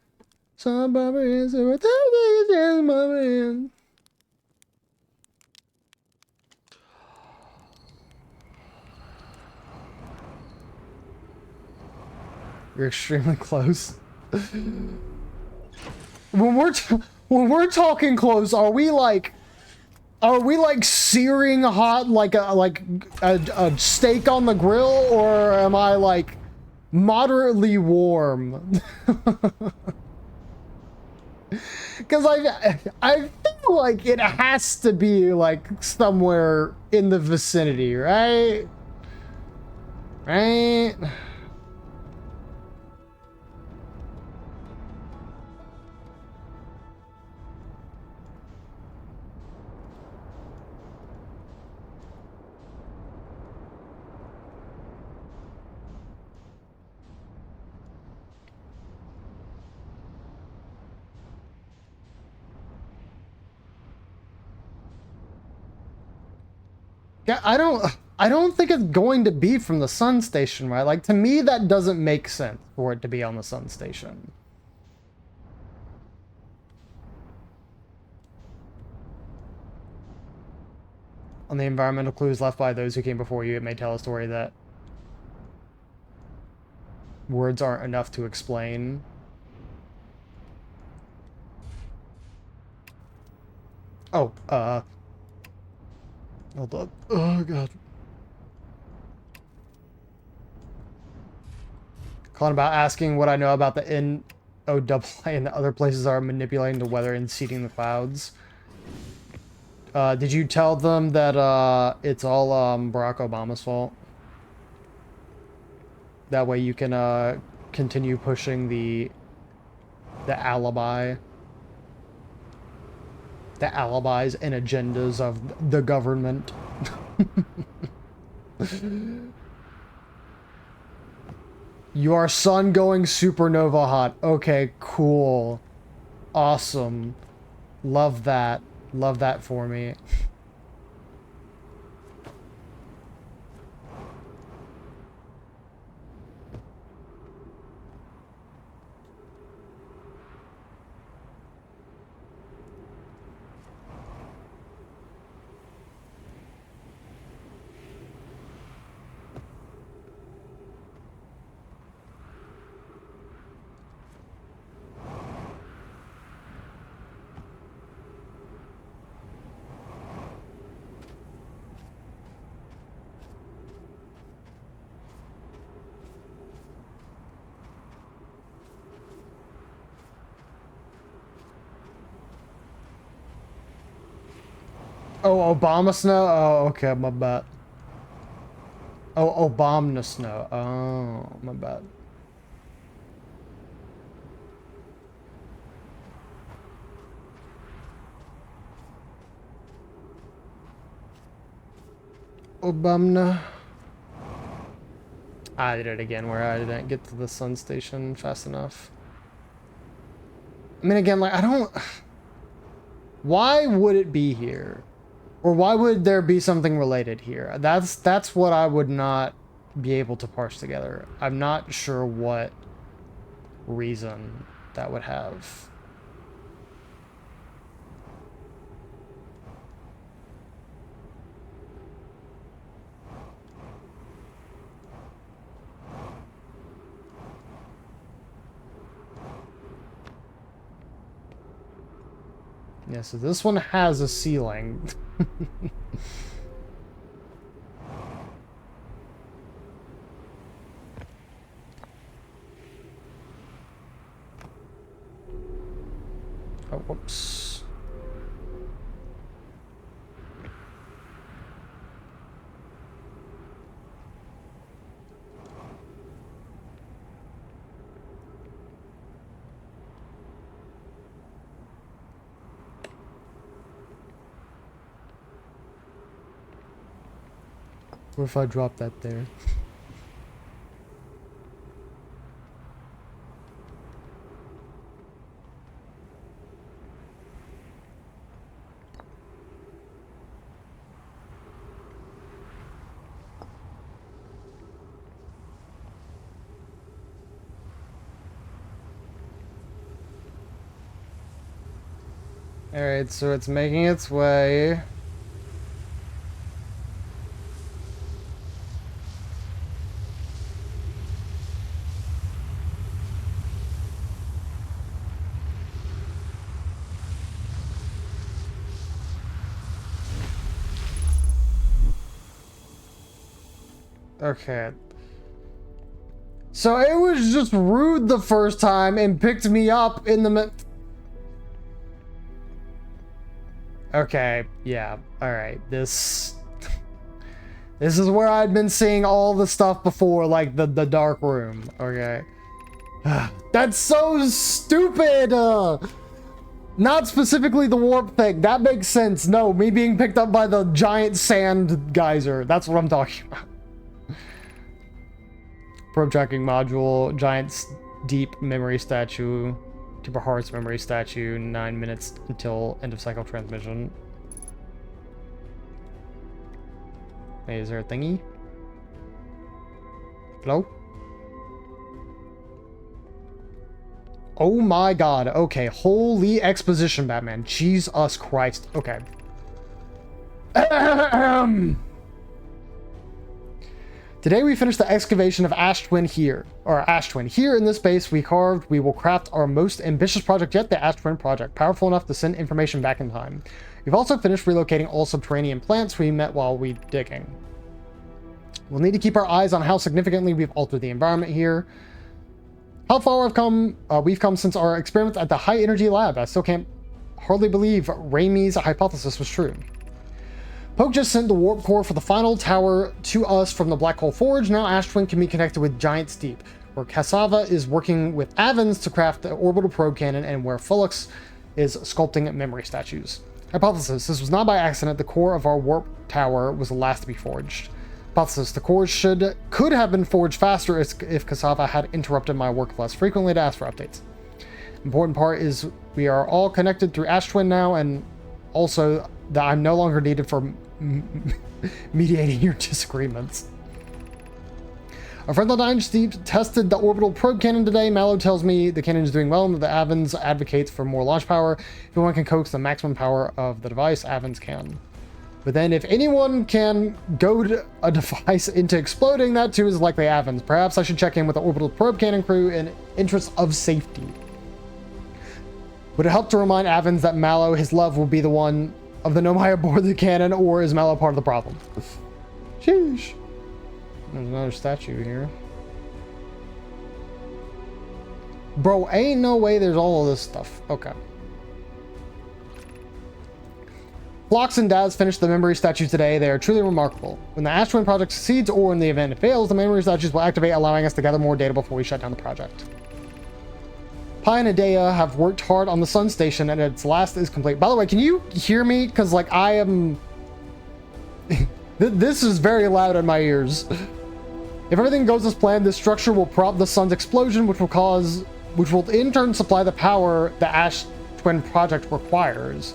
Saw Barbara Ann, so what the fuck is Barbara Ann? You're extremely close. When we're talking close, are we like searing hot like a steak on the grill, or am I like moderately warm? Because I feel like it has to be like somewhere in the vicinity, right? Right? Yeah, I don't think it's going to be from the sun station, right? Like, to me, that doesn't make sense for it to be on the sun station. On the environmental clues left by those who came before you, it may tell a story that words aren't enough to explain. Oh, hold up. Oh, God. Calling about asking what I know about the NOAA and the other places are manipulating the weather and seeding the clouds. Did you tell them that, it's all, Barack Obama's fault? That way you can, continue pushing the alibi. The alibis and agendas of the government. Your sun going supernova hot. Okay, cool. Awesome. Love that. Love that for me. Oh, Obama snow? Oh, okay, my bad. Oh, Obama snow. Oh, my bad. Obama. I did it again where I didn't get to the sun station fast enough. I mean, again, like, I don't... Why would it be here? Or why would there be something related here? That's what I would not be able to parse together. I'm not sure what reason that would have. Yeah, so this one has a ceiling. Oh, whoops. What if I drop that there? Alright, so it's making its way. Okay. So it was just rude the first time and picked me up in the Okay, yeah, alright. This is where I'd been seeing all the stuff before, like the dark room, okay? That's so stupid! Not specifically the warp thing, that makes sense. No, me being picked up by the giant sand geyser, that's what I'm talking about. Probe tracking module, giant deep memory statue. Super Hearts memory statue, 9 minutes until end of cycle transmission. Hey, is there a thingy? Hello? Oh my god, okay. Holy exposition, Batman. Jesus Christ. Okay. Today we finished the excavation of Ash Twin here. Or Ash Twin. Here in this base we will craft our most ambitious project yet, the Ash Twin project. Powerful enough to send information back in time. We've also finished relocating all subterranean plants we met while we digging. We'll need to keep our eyes on how significantly we've altered the environment here. How far we've come since our experiments at the high energy lab. I still can't hardly believe Raimi's hypothesis was true. Poke just sent the warp core for the final tower to us from the Black Hole Forge. Now Ash Twin can be connected with Giant's Deep, where Cassava is working with Avens to craft the orbital probe cannon, and where Felix is sculpting memory statues. Hypothesis: this was not by accident. The core of our warp tower was the last to be forged. Hypothesis: the core could have been forged faster if Cassava had interrupted my work less frequently to ask for updates. Important part is we are all connected through Ash Twin now, and also that I'm no longer needed for mediating your disagreements. Our friend Line Steve tested the orbital probe cannon today. Mallow tells me the cannon is doing well and that the Avens advocates for more launch power. If anyone can coax the maximum power of the device, Avens can. But then if anyone can goad a device into exploding, that too is likely Avens. Perhaps I should check in with the orbital probe cannon crew in interest of safety. Would it help to remind Avens that Mallow, his love, will be the one of the Nomai aboard the cannon, or is Mallow part of the problem? Sheesh. There's another statue here. Bro, ain't no way there's all of this stuff. Okay. Phlox and Daz finished the memory statues today. They are truly remarkable. When the Ash Twin project succeeds, or in the event it fails, the memory statues will activate, allowing us to gather more data before we shut down the project. Pi and Adea have worked hard on the Sun Station, and its last is complete. By the way, can you hear me? Because, like, I am... This is very loud in my ears. If everything goes as planned, this structure will prompt the sun's explosion, which will in turn supply the power the Ash Twin project requires.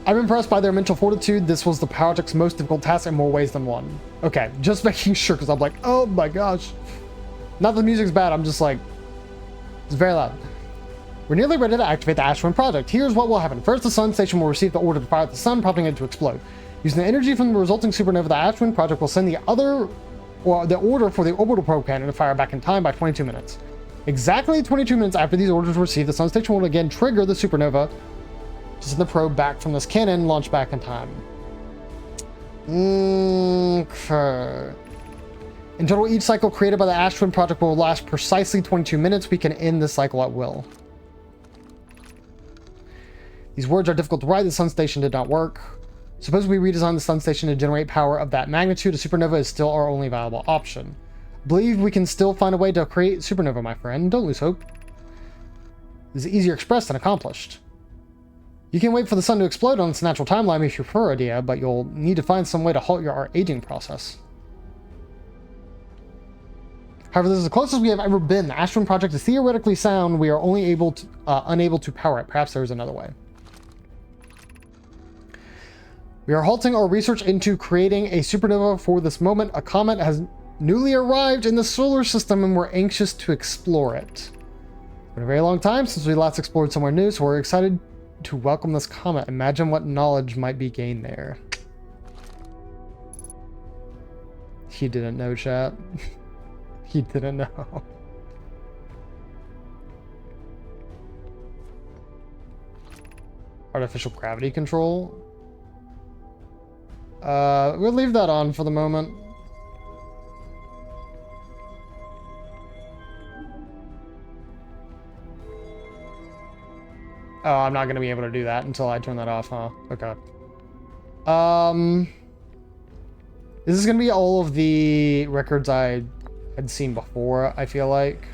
I'm impressed by their mental fortitude. This was the project's most difficult task in more ways than one. Okay, just making sure, because I'm like, oh my gosh. Not that the music's bad, I'm just like... It's very loud. We're nearly ready to activate the Ash Twin project. Here's what will happen. First, the Sun Station will receive the order to fire at the sun, prompting it to explode. Using the energy from the resulting supernova, the Ash Twin project will send the order for the orbital probe cannon to fire back in time by 22 minutes. Exactly 22 minutes after these orders were received, the Sun Station will again trigger the supernova to send the probe back from this cannon, launch back in time. Okay. In total, each cycle created by the Ash Twin project will last precisely 22 minutes. We can end this cycle at will. These words are difficult to write. The Sun Station did not work. Suppose we redesign the Sun Station to generate power of that magnitude. A supernova is still our only viable option. I believe we can still find a way to create supernova, my friend. Don't lose hope. This is easier expressed than accomplished. You can wait for the sun to explode on its natural timeline if you prefer, idea, but you'll need to find some way to halt your aging process. However, this is the closest we have ever been. The Ashwin project is theoretically sound. We are only unable to power it. Perhaps there is another way. We are halting our research into creating a supernova for this moment. A comet has newly arrived in the solar system and we're anxious to explore it. It's been a very long time since we last explored somewhere new, so we're excited to welcome this comet. Imagine what knowledge might be gained there. He didn't know, chat. He didn't know. Artificial gravity control. We'll leave that on for the moment. Oh, I'm not going to be able to do that until I turn that off, huh? Okay. This is going to be all of the records I had seen before, I feel like.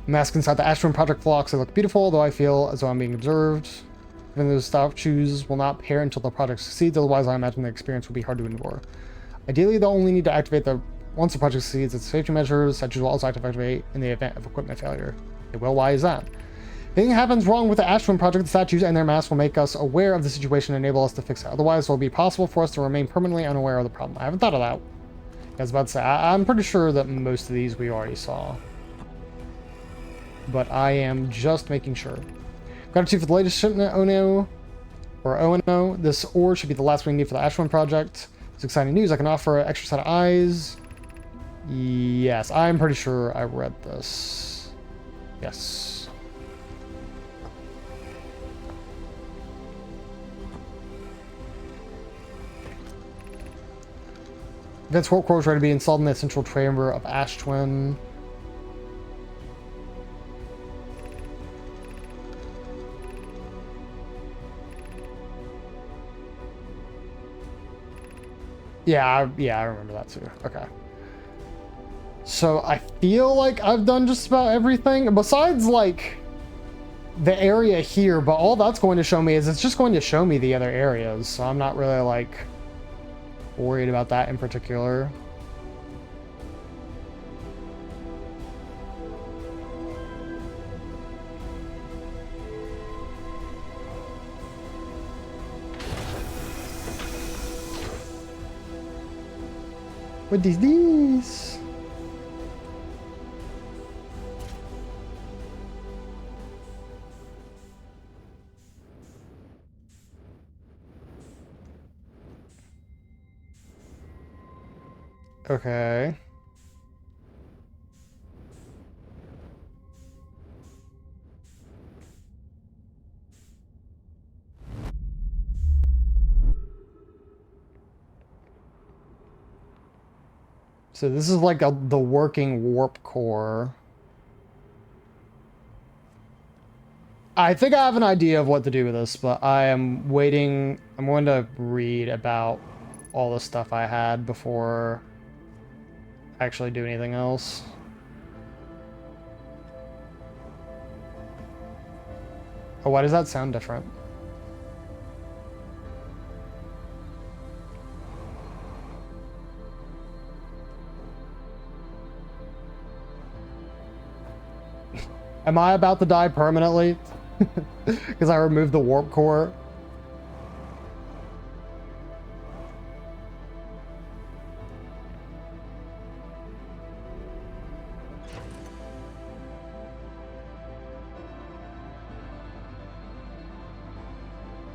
Mask inside the Ashwin Project flocks, they look beautiful, although I feel as though I'm being observed. Even those statues will not pair until the project succeeds, otherwise I imagine the experience will be hard to endure. Ideally, they'll only need to activate once the project succeeds, its safety measures, statues will also activate in the event of equipment failure. They will, why is that? If anything happens wrong with the Ashwin Project, the statues and their masks will make us aware of the situation and enable us to fix it. Otherwise, it will be possible for us to remain permanently unaware of the problem. I haven't thought of that. I was about to say, I'm pretty sure that most of these we already saw. But I am just making sure. Gratitude for the latest shipment, Ono. Or O&O. This ore should be the last we need for the Ashwin Project. It's exciting news. I can offer an extra set of eyes. Yes, I'm pretty sure I read this. Yes. Advanced warp core is ready to be installed in the central chamber of Ashwin. Yeah, I remember that too. Okay. So I feel like I've done just about everything besides like the area here, but all that's going to show me is it's just going to show me the other areas. So I'm not really like worried about that in particular. What is this? Okay. So this is like the working warp core. I think I have an idea of what to do with this, but I am waiting. I'm going to read about all the stuff I had before I actually do anything else. Oh, why does that sound different? Am I about to die permanently? Because I removed the warp core.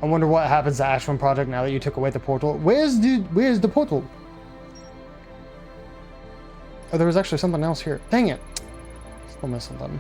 I wonder what happens to Ashwin Project now that you took away the portal. Where's the portal? Oh, there was actually something else here. Dang it. Still missed something.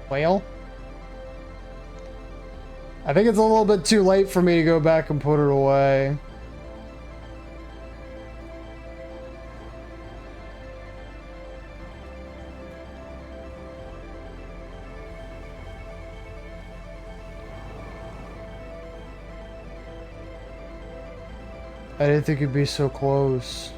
Well, I think it's a little bit too late for me to go back and put it away. I didn't think it'd be so close.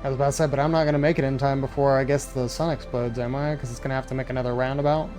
I was about to say, but I'm not going to make it in time before I guess the sun explodes, am I? Because it's going to have to make another roundabout.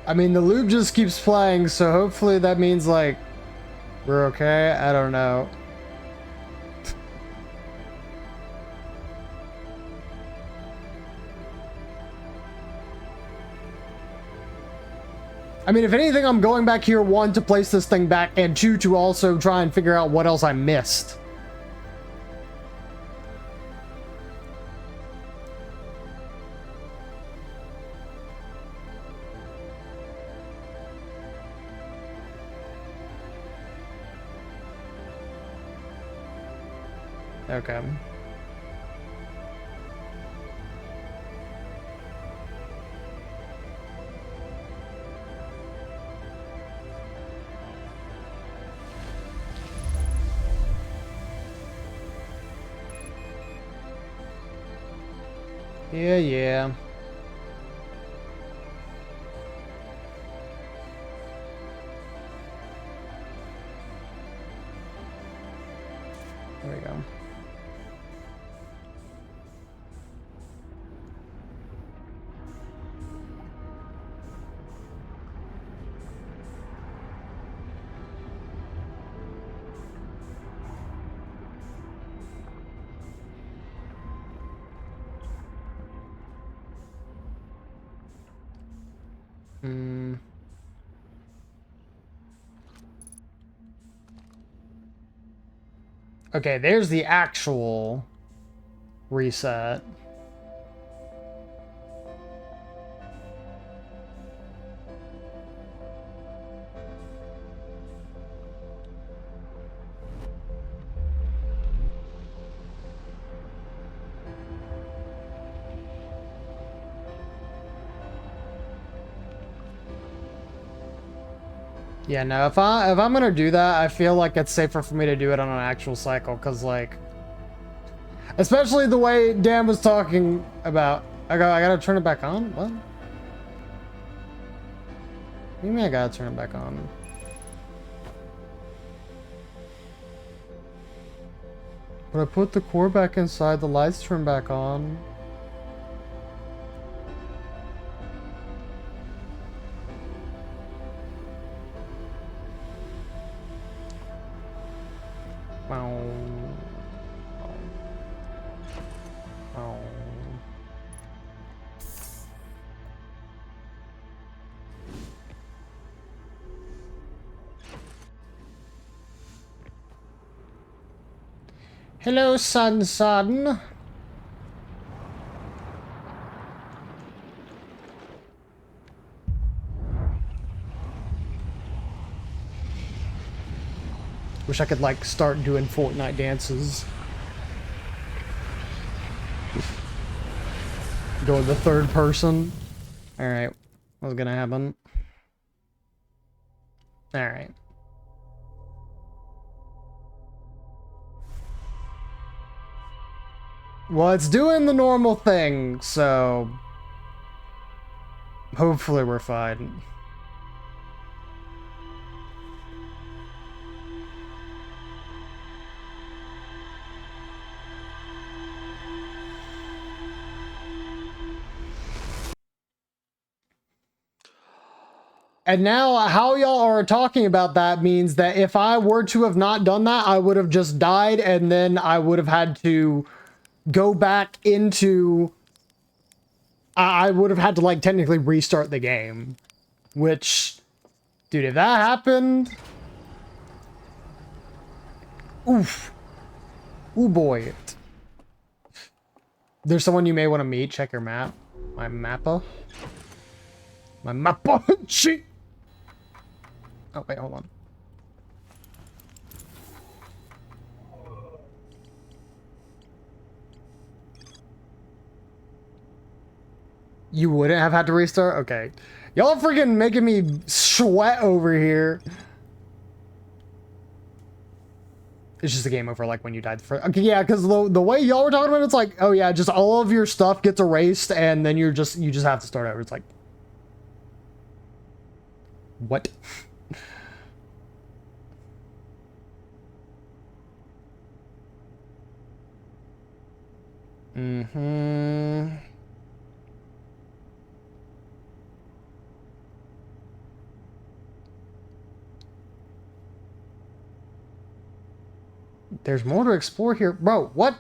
I mean, the loop just keeps playing, so hopefully that means, like, we're okay? I don't know. I mean, if anything, I'm going back here, one, to place this thing back, and two, to also try and figure out what else I missed. Okay. Yeah. There we go. Okay, there's the actual reset. Yeah, no, if I'm gonna do that, I feel like it's safer for me to do it on an actual cycle, because, like, especially the way Dan was talking about, I gotta turn it back on? What? What do you mean I gotta turn it back on? But I put the core back inside, the lights turn back on. Wow. Wow. Hello, son. Wish I could, like, start doing Fortnite dances. Go in the third person. Alright. What's gonna happen? Alright. Well, it's doing the normal thing, so hopefully we're fine. And now how y'all are talking about that means that if I were to have not done that, I would have just died, and then I would have had to go back into... I would have had to, like, technically restart the game. Which, dude, if that happened... Oof. Ooh, boy. There's someone you may want to meet. Check your map. My mappa. My mappa. Shit. Oh, wait, hold on. You wouldn't have had to restart? Okay. Y'all are freaking making me sweat over here. It's just a game over, like, when you died the first... Okay, yeah, because the way y'all were talking about it, it's like, oh yeah, just all of your stuff gets erased, and then you just have to start over. It's like... What? Mm-hmm. There's more to explore here. Bro, what?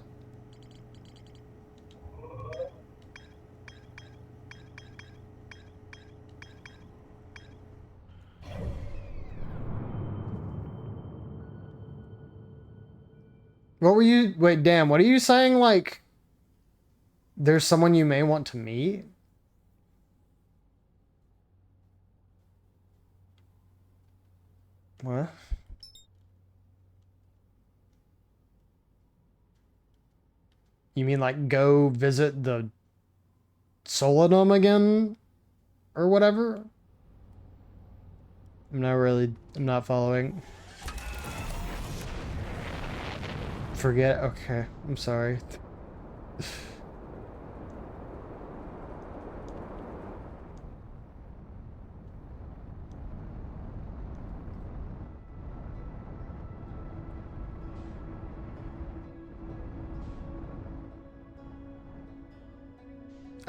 What were you... Wait, damn, what are you saying? Like, there's someone you may want to meet? What? You mean, like, go visit the Solidum again? Or whatever? I'm not following. Forget, okay, I'm sorry.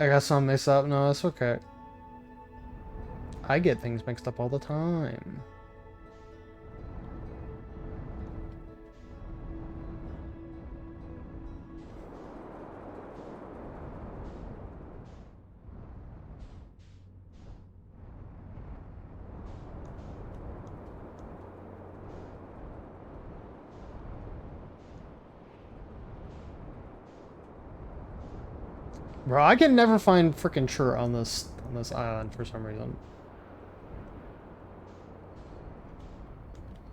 I got some mixed up. No, that's okay. I get things mixed up all the time. Bro, I can never find freaking chur on this island for some reason.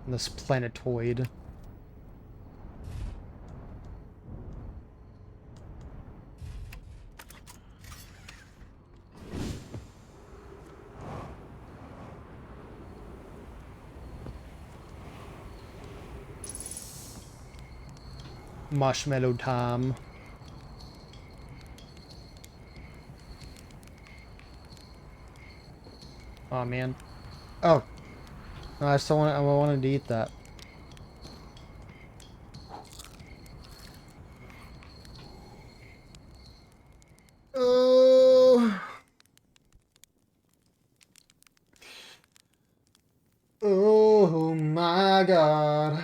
This planetoid. Marshmallow time. Oh man. Oh. No, I wanted to eat that. Oh. Oh my god.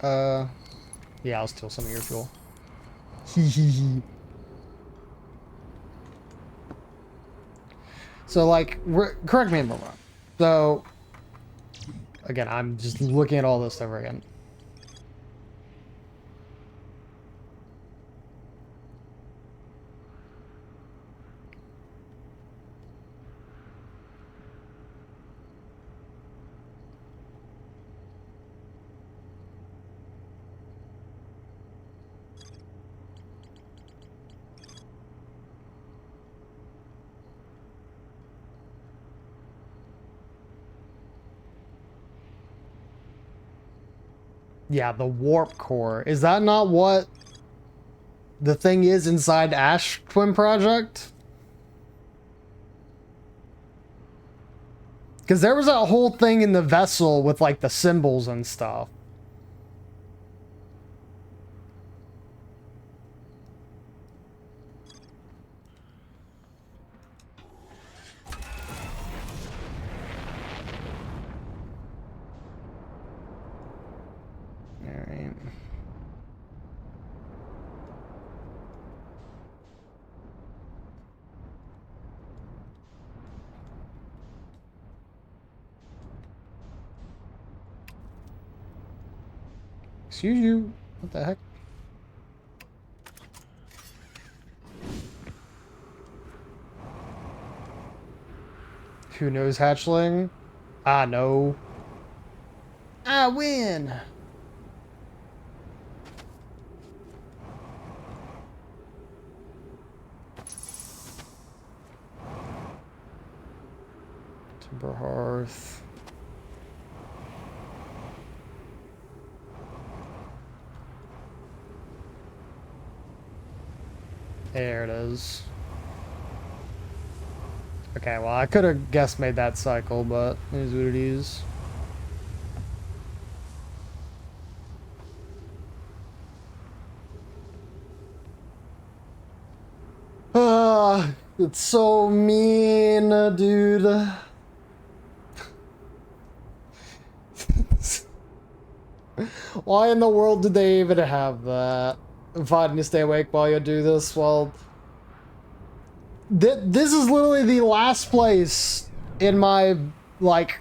Ugh. Yeah, I'll steal some of your fuel. So, like, correct me if I'm wrong. So, again, I'm just looking at all this over again. Yeah, the warp core. Is that not what the thing is inside Ash Twin Project. Because there was a whole thing in the vessel with like the symbols and stuff. Alright. Excuse you. What the heck? Who knows, hatchling? I know. I win. Timber hearth. There it is. Okay, well, I could have guessed made that cycle, but it is what it is. It's so mean, dude. Why in the world did they even have that? Fighting to stay awake while you do this? Well, this is literally the last place in my, like,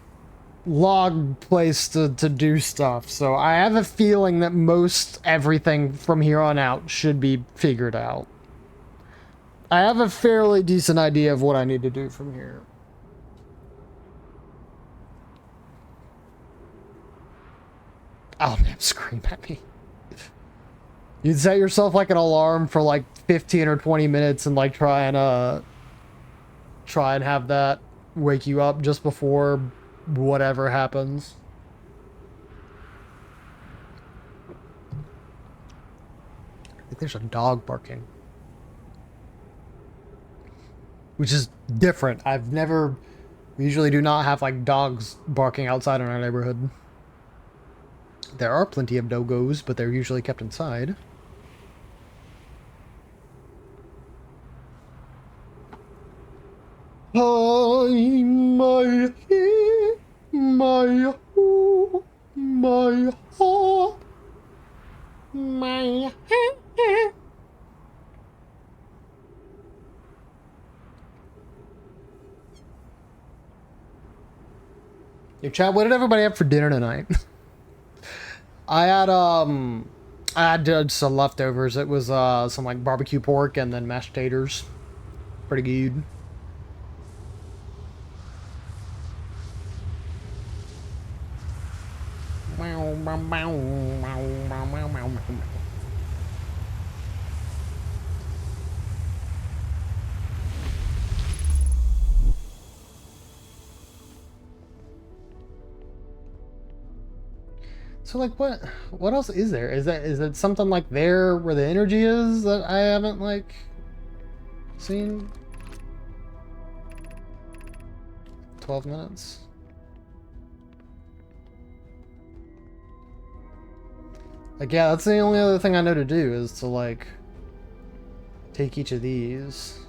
log place to do stuff. So I have a feeling that most everything from here on out should be figured out. I have a fairly decent idea of what I need to do from here. Oh, damn, scream at me. You'd set yourself like an alarm for like 15 or 20 minutes and like try and have that wake you up just before whatever happens. I think there's a dog barking. Which is different. We usually do not have like dogs barking outside in our neighborhood. There are plenty of doggos, but they're usually kept inside. My Yo, chat, what did everybody have for dinner tonight? I had some leftovers. It was some like barbecue pork and then mashed taters. Pretty good. So like what else is there? Is it something like there where the energy is that I haven't like seen? 12 minutes. Like, yeah, that's the only other thing I know to do is to like take each of these.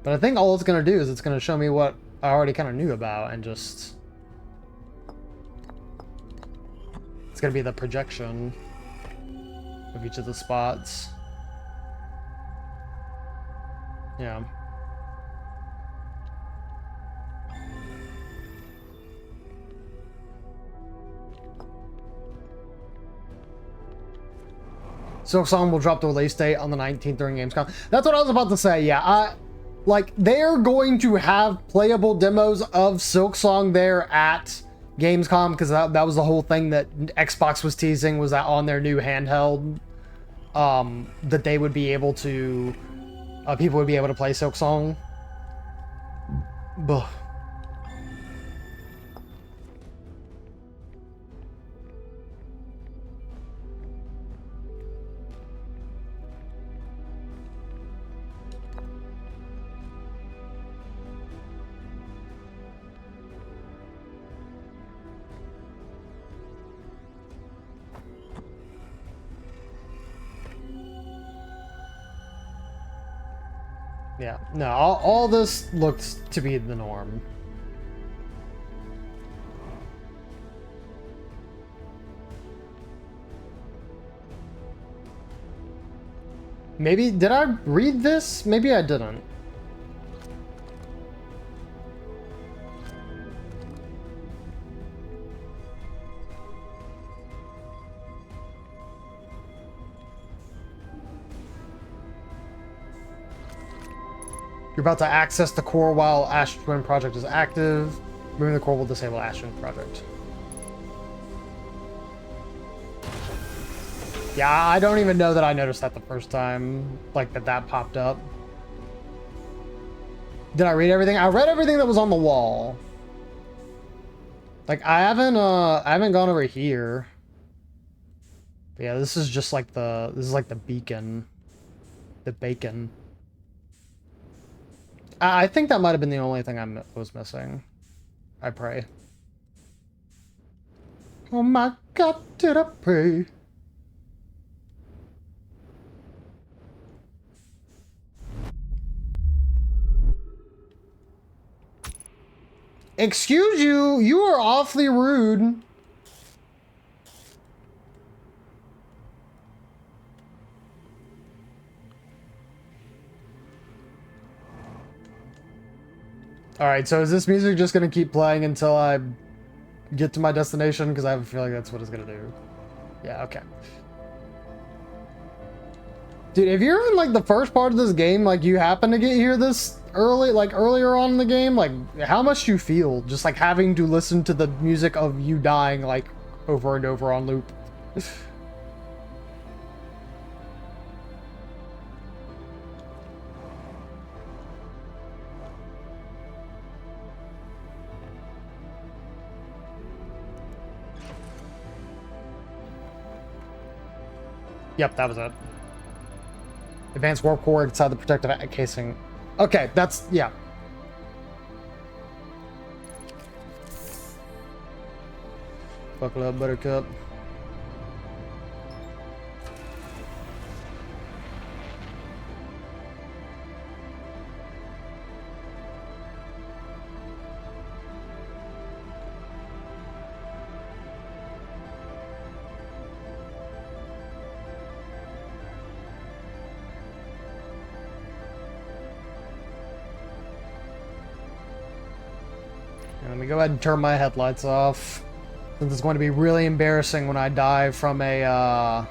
But I think all it's gonna do is it's gonna show me what I already kind of knew about and just... It's gonna be the projection of each of the spots. Yeah. So Song will drop the release date on the 19th during Gamescom. That's what I was about to say, yeah. Like, they're going to have playable demos of Silksong there at Gamescom, because that was the whole thing that Xbox was teasing, was that on their new handheld, that they would be able to, people would be able to play Silksong. Buh. Yeah, no, all this looks to be the norm. Maybe, did I read this? Maybe I didn't. You're about to access the core while Ash Twin Project is active. Moving the core will disable Ash Twin Project. Yeah, I don't even know that I noticed that the first time, like that popped up. Did I read everything? I read everything that was on the wall. Like I haven't gone over here. But yeah, this is just like this is like the beacon. The bacon. I think that might have been the only thing I was missing. I pray. Oh my God, did I pray? Excuse you, you are awfully rude. Alright, so is this music just gonna keep playing until I get to my destination? Because I have a feeling that's what it's gonna do. Yeah, okay. Dude, if you're in like the first part of this game, like you happen to get here this early, like earlier on in the game, like how much do you feel just like having to listen to the music of you dying like over and over on loop? Yep, that was it. Advanced warp core inside the protective casing. Okay, that's, yeah. Buckle up, Buttercup. Let me go ahead and turn my headlights off, since it's going to be really embarrassing when I die from a,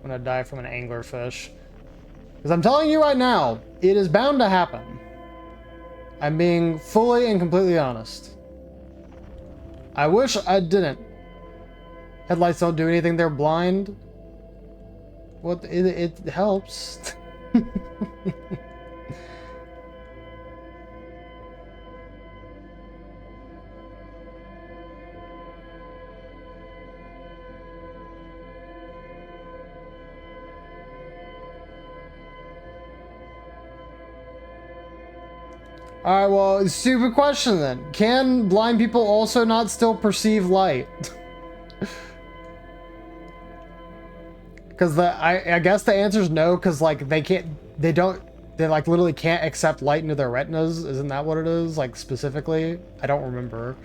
when I die from an anglerfish. Because I'm telling you right now, it is bound to happen. I'm being fully and completely honest. I wish I didn't. Headlights don't do anything, they're blind. What? It helps. Alright, well, stupid question then. Can blind people also not still perceive light? Because I guess the answer is no, because like they like literally can't accept light into their retinas. Isn't that what it is? Like specifically? I don't remember.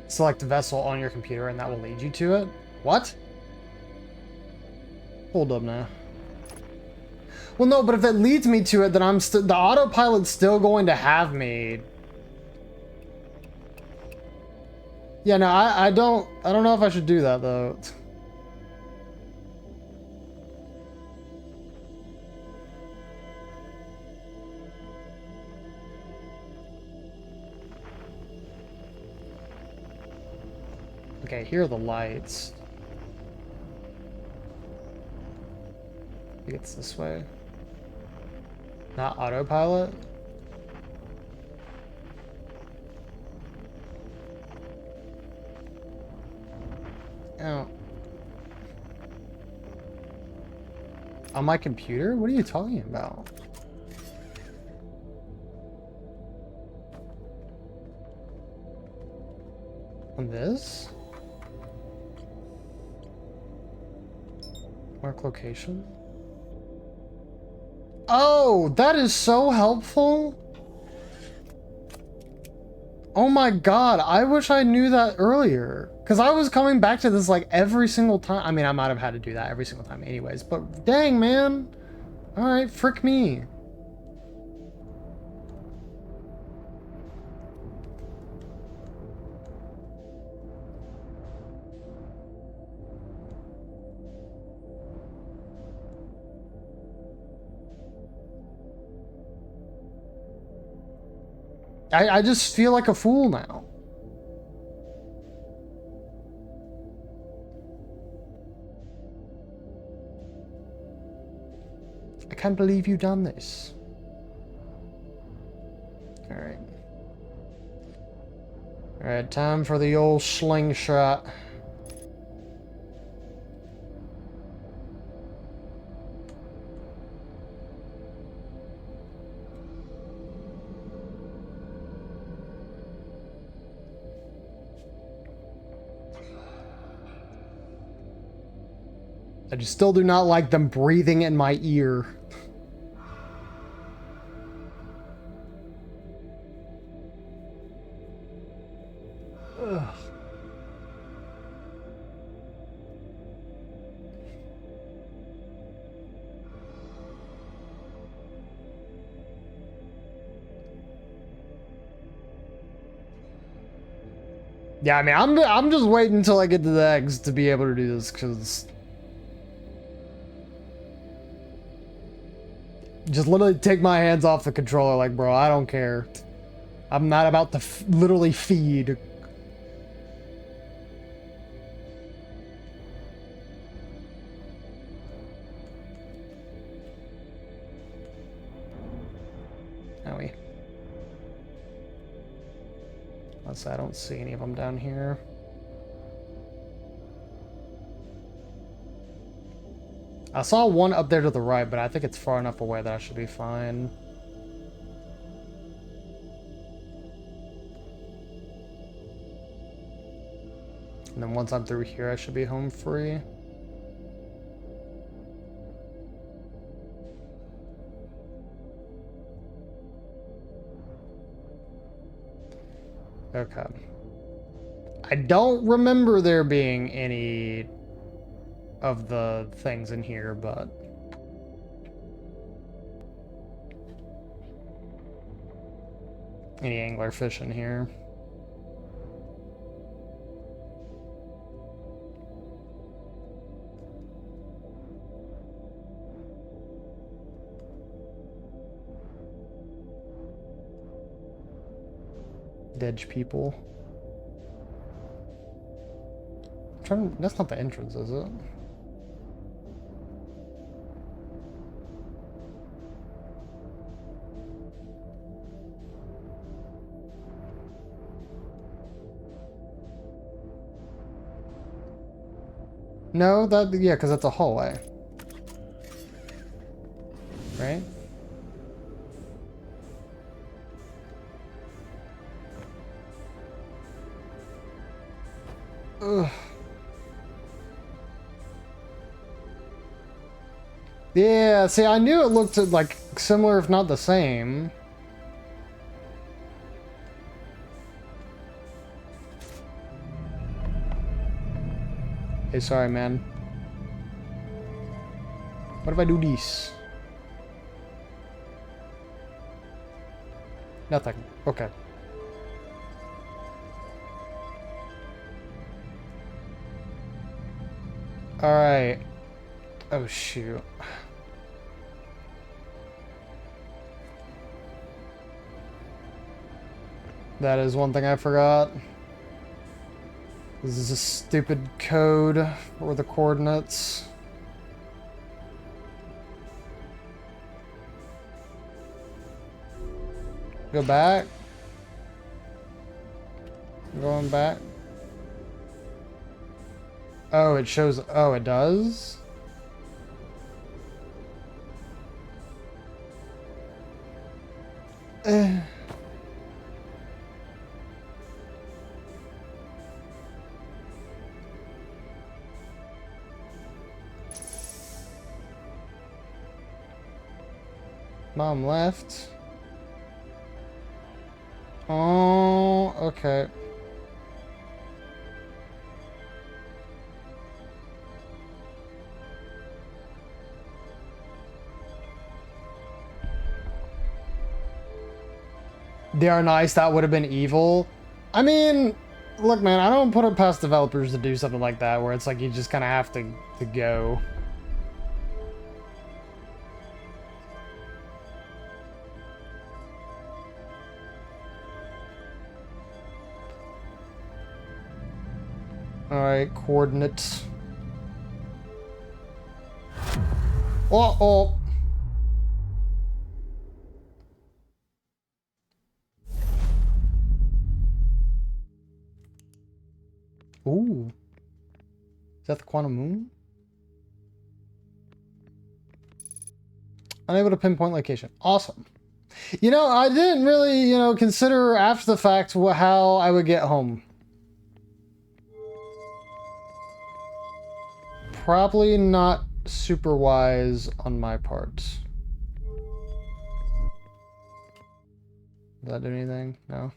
Select a vessel on your computer and that will lead you to it? What? Hold up now. Well, no, but if that leads me to it, then the autopilot's still going to have me. Yeah, no, I don't know if I should do that though. Okay, here are the lights. I think it's this way. Not autopilot? Oh. On my computer? What are you talking about? On this? Mark location? Oh, that is so helpful. Oh my god, I wish I knew that earlier. Because I was coming back to this like every single time. I mean, I might have had to do that every single time anyways, but dang, man. Alright, frick me. I just feel like a fool now. I can't believe you done this. Alright. Alright, time for the old slingshot. I just still do not like them breathing in my ear. Ugh. Yeah, I mean, I'm just waiting until I get to the eggs to be able to do this, because just literally take my hands off the controller, like, bro, I don't care. I'm not about to literally feed. Owie. Unless I don't see any of them down here. I saw one up there to the right, but I think it's far enough away that I should be fine. And then once I'm through here, I should be home free. Okay. I don't remember there being any of the things in here, but any anglerfish in here. Dead people. That's not the entrance, is it? No, yeah, because that's a hallway. Right? Ugh. Yeah, see, I knew it looked like similar, if not the same. Hey, sorry, man. What if I do this? Nothing. Okay. Alright. Oh, shoot. That is one thing I forgot. This is a stupid code for the coordinates. Go back. Going back. Oh, it shows. Oh, it does? Mom left. Oh, okay. They are nice. That would have been evil. I mean, look, man, I don't put it past developers to do something like that where it's like you just kind of have to go. All right, coordinates. Oh, oh. Ooh. Is that the quantum moon? Unable to pinpoint location. Awesome. You know, I didn't really, consider after the fact how I would get home. Probably not super wise on my part. Did that do anything? No.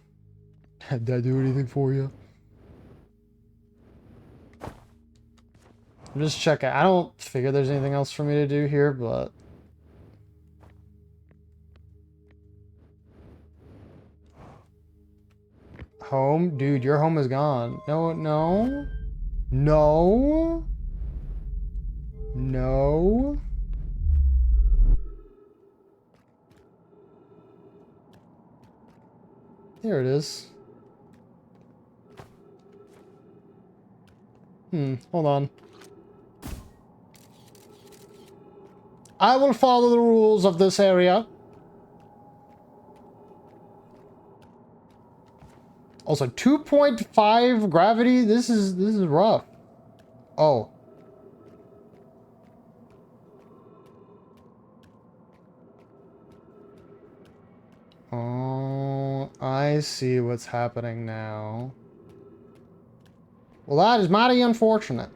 Did I do anything for you? I'm just checking. I don't figure there's anything else for me to do here, but... Home? Dude, your home is gone. No, no. No. No. There it is. Hold on. I will follow the rules of this area. Also, 2.5 gravity. This is rough. Oh. Oh, I see what's happening now. Well, that is mighty unfortunate.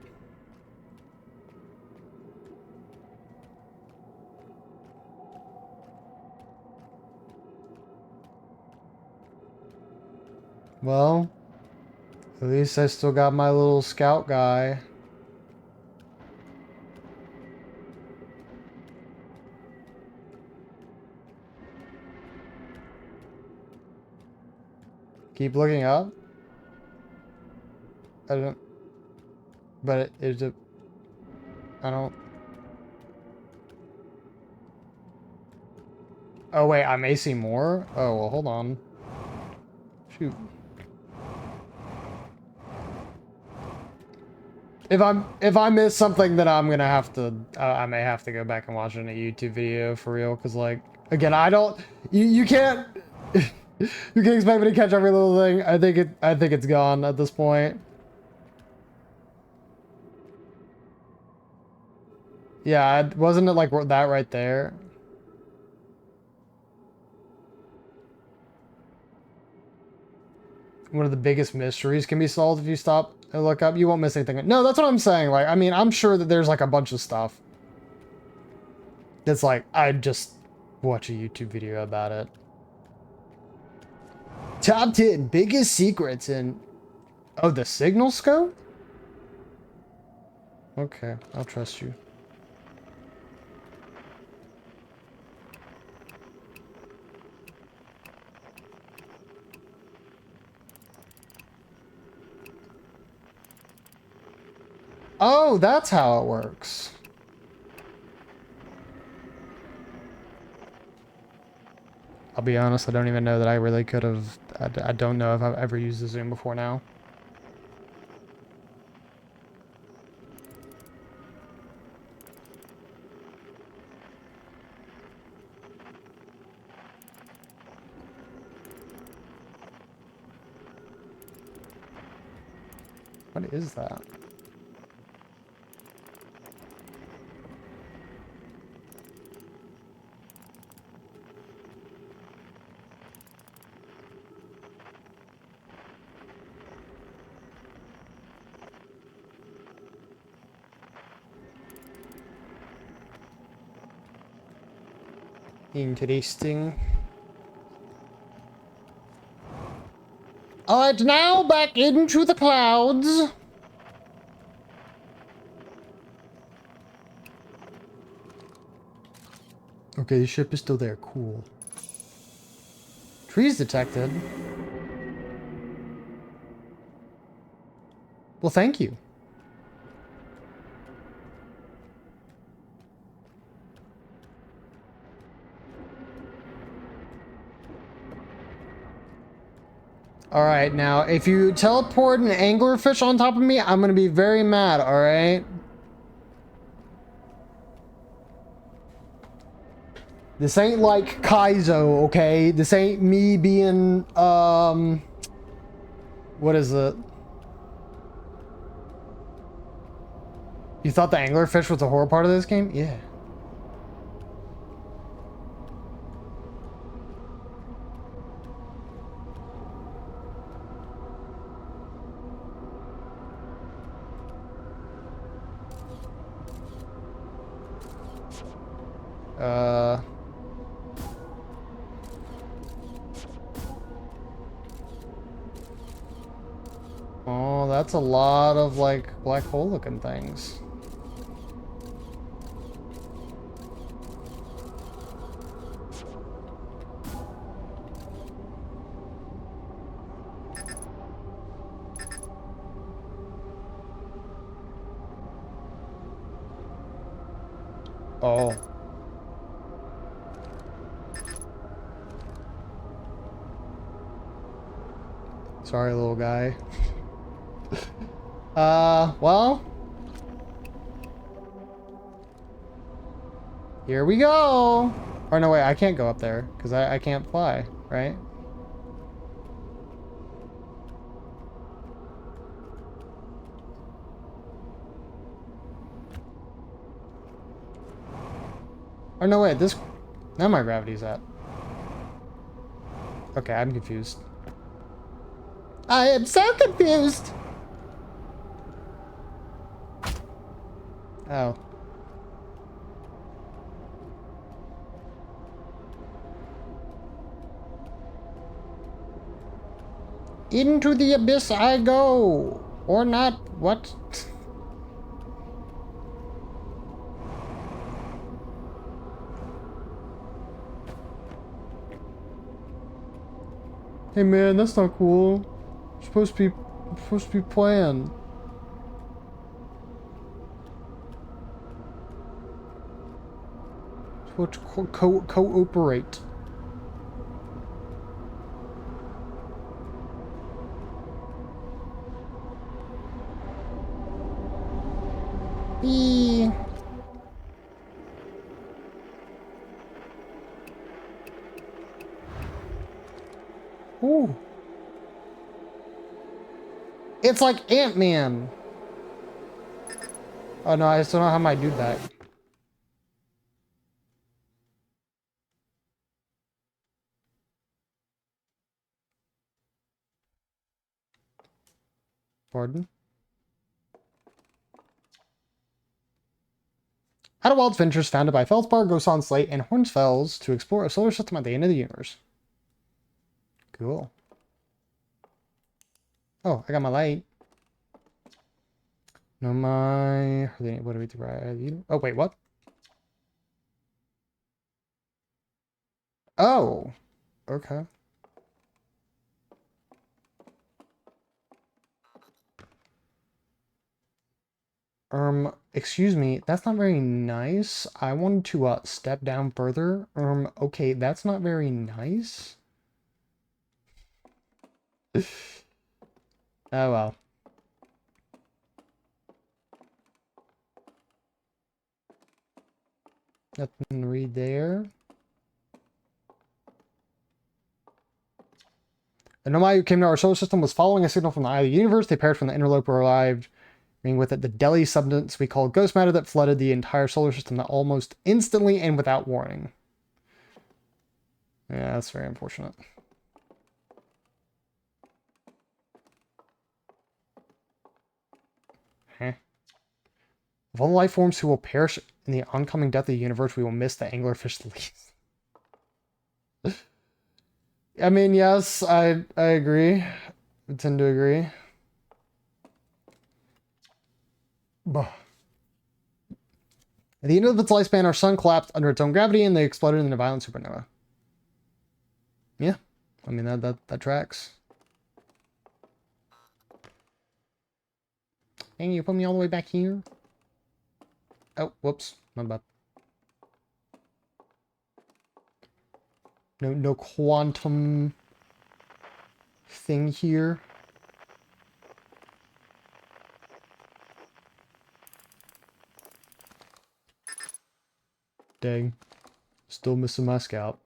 Well, at least I still got my little scout guy. Keep looking up. I don't... But it's a... I don't... Oh, wait, I may see more? Oh, well, hold on. Shoot. If I miss something, then I'm gonna have to... I may have to go back and watch it in a YouTube video for real, because, like... Again, I don't... You can't... You can't expect me to catch every little thing. I think it's gone at this point. Yeah, wasn't it like that right there? One of the biggest mysteries can be solved if you stop and look up. You won't miss anything. No, that's what I'm saying. Like, I mean, I'm sure that there's like a bunch of stuff. It's like, I'd just watch a YouTube video about it. Top 10 biggest secrets in... Oh, the signal scope? Okay, I'll trust you. Oh, that's how it works. I'll be honest, I don't even know that I really could have... I don't know if I've ever used the zoom before now. What is that? Interesting. Alright, now back into the clouds. Okay, the ship is still there. Cool. Trees detected. Well, thank you. Alright, now, if you teleport an anglerfish on top of me, I'm gonna be very mad, alright? This ain't like Kaizo, okay? This ain't me being, what is it? You thought the anglerfish was the horror part of this game? Yeah. Oh, that's a lot of, like, black hole looking things. Oh. Sorry, little guy. Well. Here we go! Or no, wait, I can't go up there, because I can't fly, right? Or no, wait, this... Now my gravity's at. Okay, I'm confused. I am so confused! Oh. Into the abyss I go! Or not, what? Hey man, that's not cool. You're supposed to be playing. Supposed to cooperate. Eee. Ooh. It's like Ant-Man. Oh no, I still don't have my dude back. Pardon? Outer Wilds Ventures, founded by Feldspar, Gosan Slate, and Hornsfells to explore a solar system at the end of the universe. Cool. Oh, I got my light. No, my... What do we do? Oh, wait, what? Oh. Okay. Excuse me, that's not very nice. I wanted to, step down further. Okay, that's not very nice. Oh, well. Nothing to read there. The nomai who came to our solar system was following a signal from the eye of the universe. They paired from the interloper arrived, bringing with it the deadly substance we call ghost matter that flooded the entire solar system almost instantly and without warning. Yeah, that's very unfortunate. Huh. Of all the life forms who will perish in the oncoming death of the universe, we will miss the anglerfish the least. I mean, yes, I agree. I tend to agree. Bah. At the end of its lifespan, our sun collapsed under its own gravity and they exploded in a violent supernova. Yeah, I mean, that tracks. Dang, you put me all the way back here? Oh, whoops, my bad. No quantum thing here. Dang. Still missing my scalp.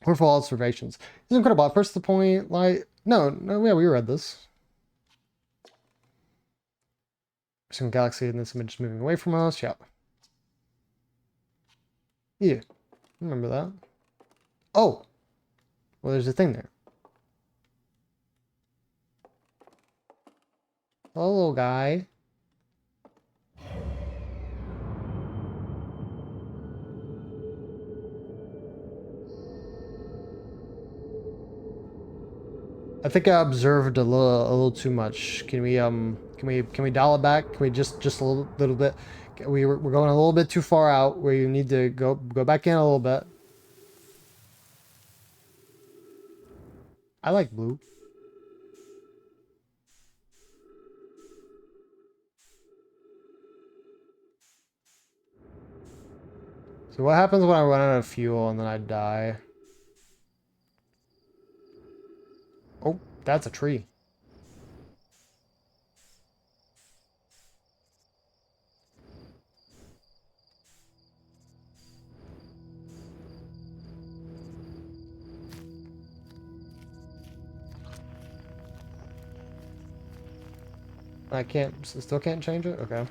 Wonderful observations. It's incredible. At first the point, like, no, yeah, we read this. Some galaxy in this image is moving away from us. Yep. Yeah. Remember that. Oh. Well, there's a thing there. Hello, little guy. I think I observed a little too much. Can we dial it back? Can we just a little bit? We're going a little bit too far out. Where you need to go back in a little bit. I like blue. So what happens when I run out of fuel and then I die? Oh, that's a tree. I still can't change it? Okay.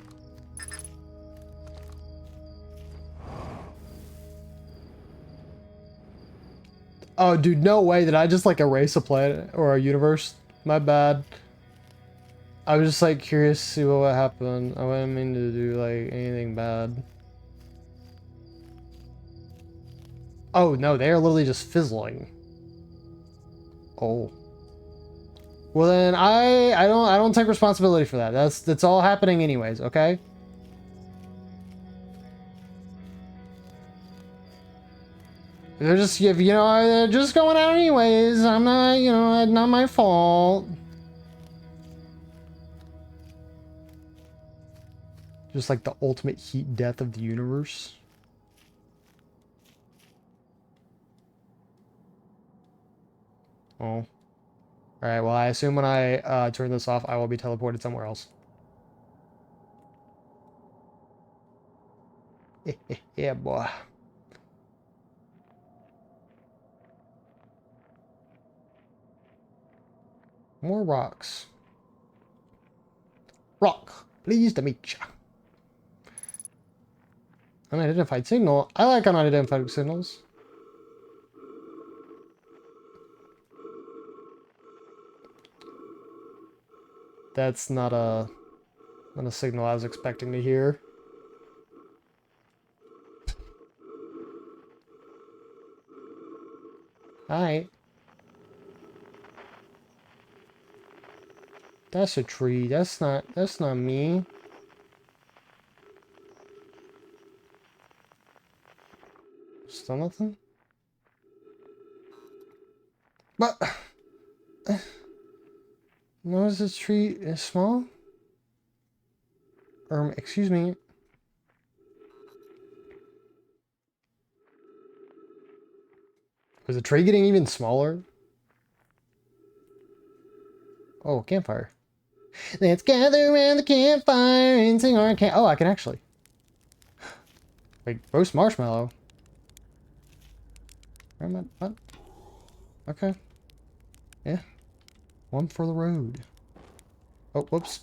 Oh, dude, no way. Did I just, like, erase a planet or a universe? My bad. I was just, like, curious to see what happened. I didn't mean to do, like, anything bad. Oh, no, they are literally just fizzling. Oh. Well, then I don't take responsibility for that. That's all happening anyways, okay? They're just, if you know, they're just going out anyways. I'm not, you know, not my fault. Just like the ultimate heat death of the universe. Oh. Alright, well, I assume when I turn this off, I will be teleported somewhere else. Yeah, boy. More rocks. Rock. Pleased to meet ya. Unidentified signal. I like unidentified signals. That's not a signal I was expecting to hear. Alright. That's a tree. That's not me. Still nothing? But no, is this tree small? Excuse me. Was the tree getting even smaller? Oh, campfire. Let's gather around the campfire and sing our camp. Oh, I can actually. Wait, roast marshmallow. Where am I? What? Okay. Yeah. One for the road. Oh, whoops.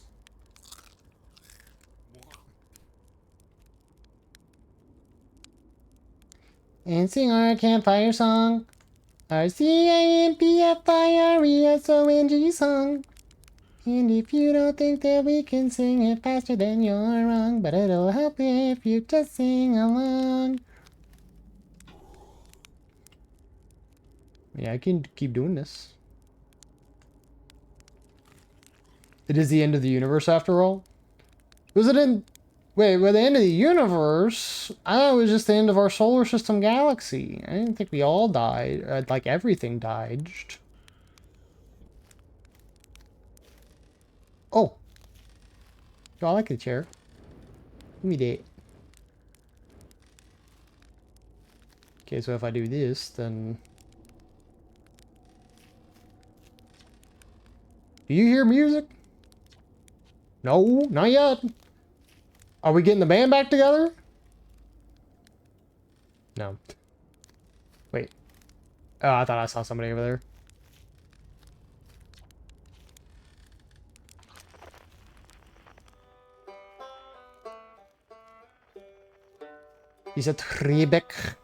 And sing our campfire song. Our CAMPFIRESONG song. And if you don't think that we can sing it faster, then you're wrong. But it'll help if you just sing along. Yeah, I can keep doing this. It is the end of the universe after all? Was it in... Wait, by the end of the universe? I thought it was just the end of our solar system galaxy. I didn't think we all died. Like, everything died. Oh. Oh, I like the chair. Give me that. Okay, so if I do this, then... Do you hear music? No, not yet. Are we getting the band back together? No. Wait. Oh, I thought I saw somebody over there. Is it Rebek?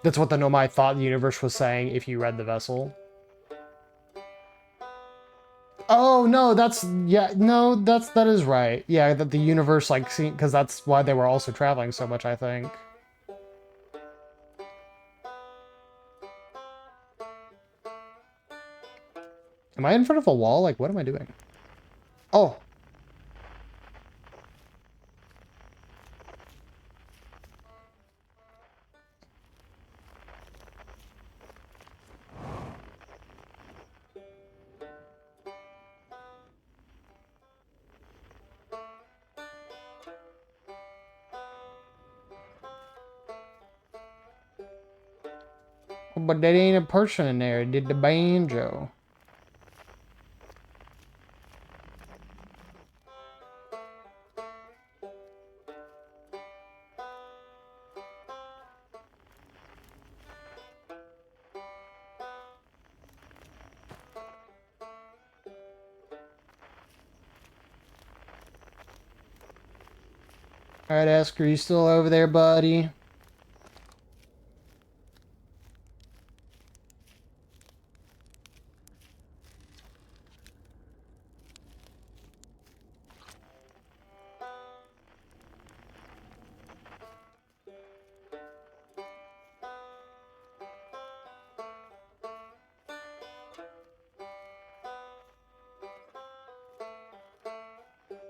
That's what the Nomai thought the universe was saying if you read the vessel. Oh, no, that's... Yeah, no, that is right. Yeah, that the universe, like, because that's why they were also traveling so much, I think. Am I in front of a wall? Like, what am I doing? Oh. But that ain't a person in there. It did the banjo. Alright, Esker, you still over there, buddy?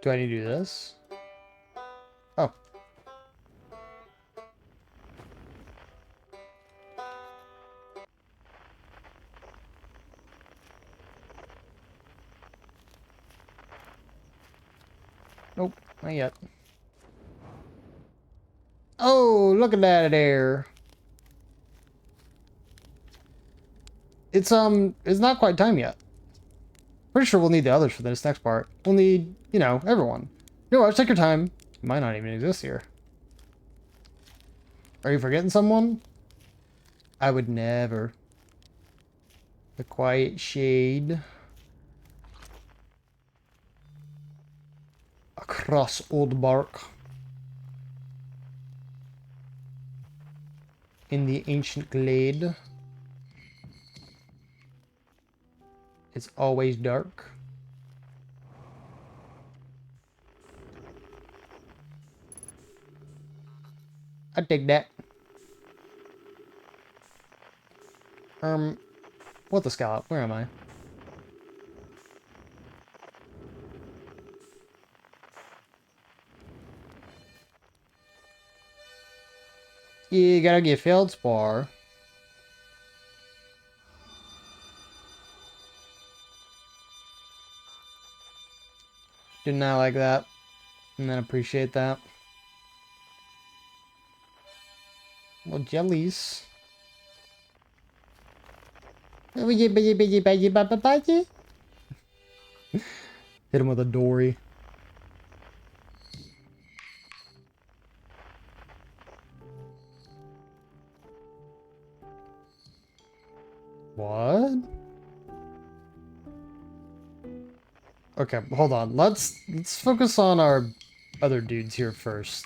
Do I need to do this? Oh. Nope, not yet. Oh, look at that there. It's not quite time yet. Pretty sure we'll need the others for this next part. We'll need, you know, everyone. No rush, take your time. It might not even exist here. Are you forgetting someone? I would never. The Quiet Shade. Across Old Bark. In the ancient glade. It's always dark. I take that. What the scallop? Where am I? You gotta get feldspar. Did not like that. And then appreciate that. Well, jellies. Hit him with a dory. What? Okay, hold on. Let's focus on our other dudes here first.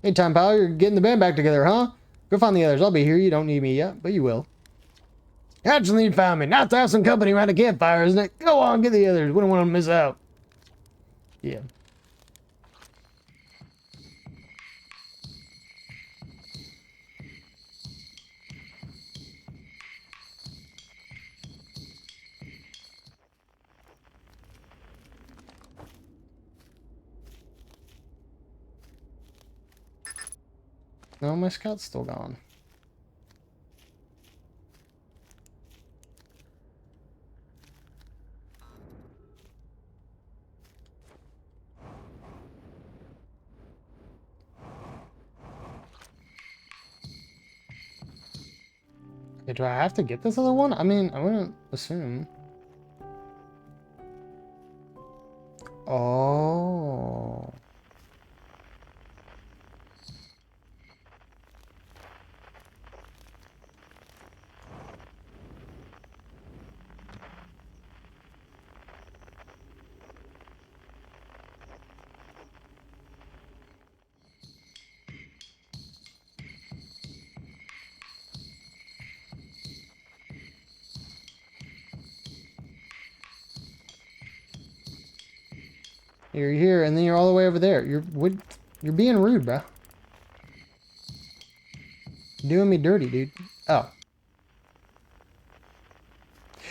Hey, time pal, you're getting the band back together, huh? Go find the others. I'll be here. You don't need me yet, but you will. Actually, you found me. Not to have some company around a campfire, isn't it? Go on, get the others. We don't want to miss out. Yeah. No, my scout's still gone. Okay, do I have to get this other one? I mean, I wouldn't assume. Oh. You're here, and then you're all the way over there. You're being rude, bro. You're doing me dirty, dude. Oh.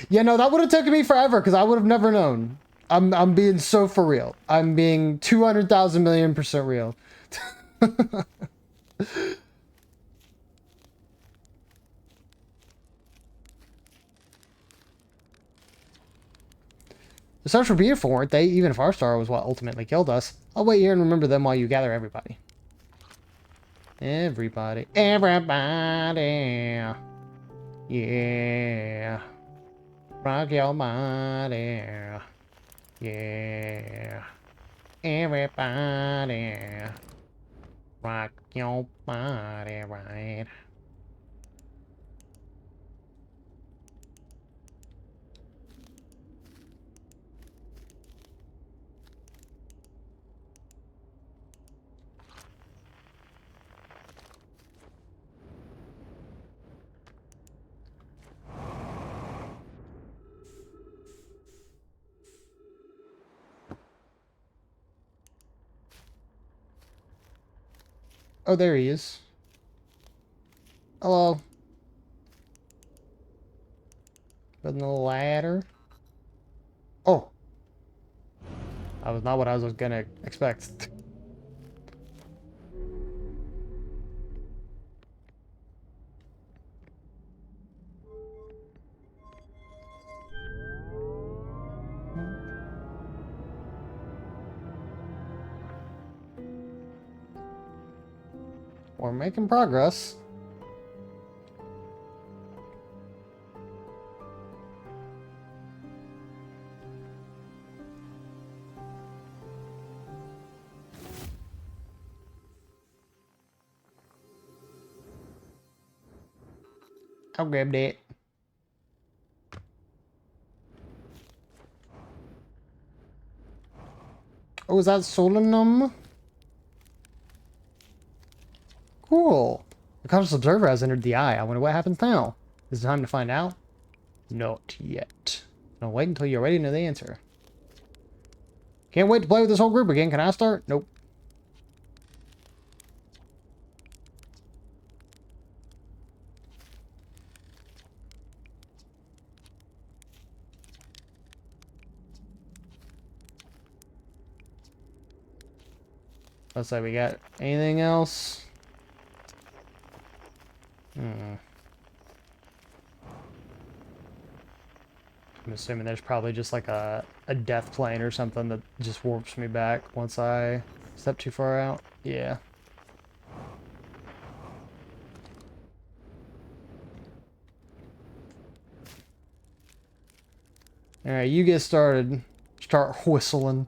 Yeah, no, that would have taken me forever, because I would have never known. I'm being so for real. I'm being 200,000 million% real. The stars were beautiful, weren't they? Even if our star was what ultimately killed us. I'll wait here and remember them while you gather everybody. Everybody. Everybody. Yeah. Rock your body. Yeah. Everybody. Rock your body, right? Oh, there he is. Hello. Building a ladder. Oh. That was not what I was gonna expect. We're making progress. I'll grab that. Oh, is that Solanum? Cool. The conscious observer has entered the eye. I wonder what happens now. Is it time to find out? Not yet. I'll wait until you're ready to know the answer. Can't wait to play with this whole group again. Can I start? Nope. Let's say we got anything else? I'm assuming there's probably just like a death plane or something that just warps me back once I step too far out. Yeah. Alright, you get started. Start whistling.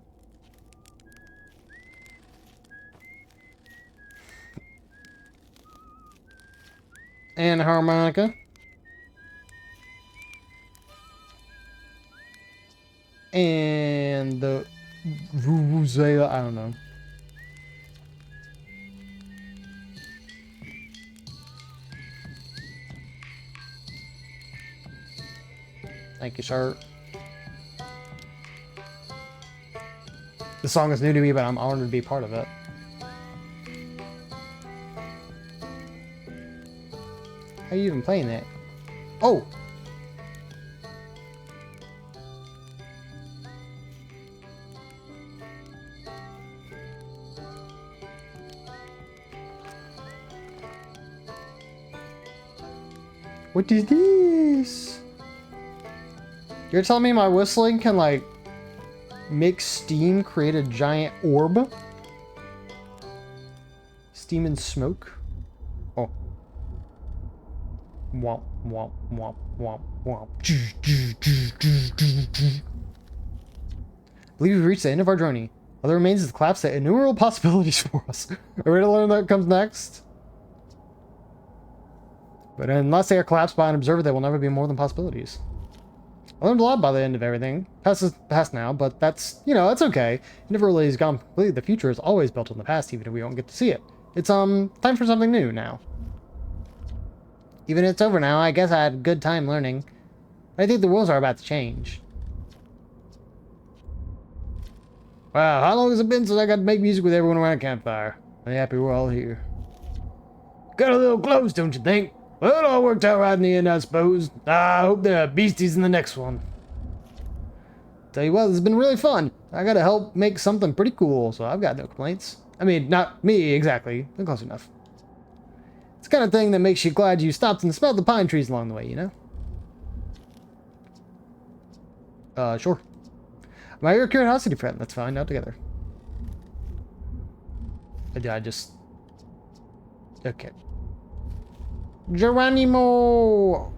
And harmonica. And the vuvuzela, I don't know. Thank you, sir. The song is new to me, but I'm honored to be part of it. How are you even playing that? Oh! What is this? You're telling me my whistling can, like, make steam create a giant orb? Steam and smoke? Oh. Womp, womp, womp, womp, womp. I believe we've reached the end of our journey. All that remains is the collapse set innumerable possibilities for us. Are we ready to learn what comes next? But unless they are collapsed by an observer, there will never be more than possibilities. I learned a lot by the end of everything. Past is past now, but that's, you know, that's okay. It never really is gone completely. The future is always built on the past, even if we don't get to see it. It's, time for something new now. Even if it's over now, I guess I had a good time learning. I think the rules are about to change. Wow, how long has it been since I got to make music with everyone around a campfire? I'm happy we're all here. Got a little close, don't you think? Well, it all worked out right in the end, I suppose. I hope there are beasties in the next one. Tell you what, this has been really fun. I gotta help make something pretty cool, so I've got no complaints. I mean, not me exactly, but close enough. It's the kind of thing that makes you glad you stopped and smelled the pine trees along the way, you know? Sure. Am I your curiosity friend? Let's find out together. I just... Okay. Geronimo!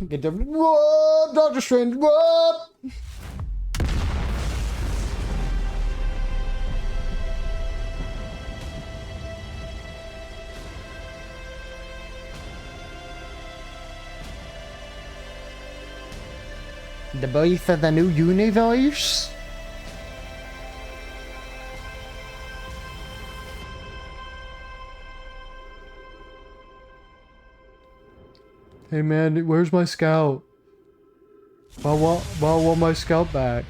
Get the... Whoa! Doctor Strange! Whoa! The birth of the new universe? Hey man, where's my scout? I want my scout back.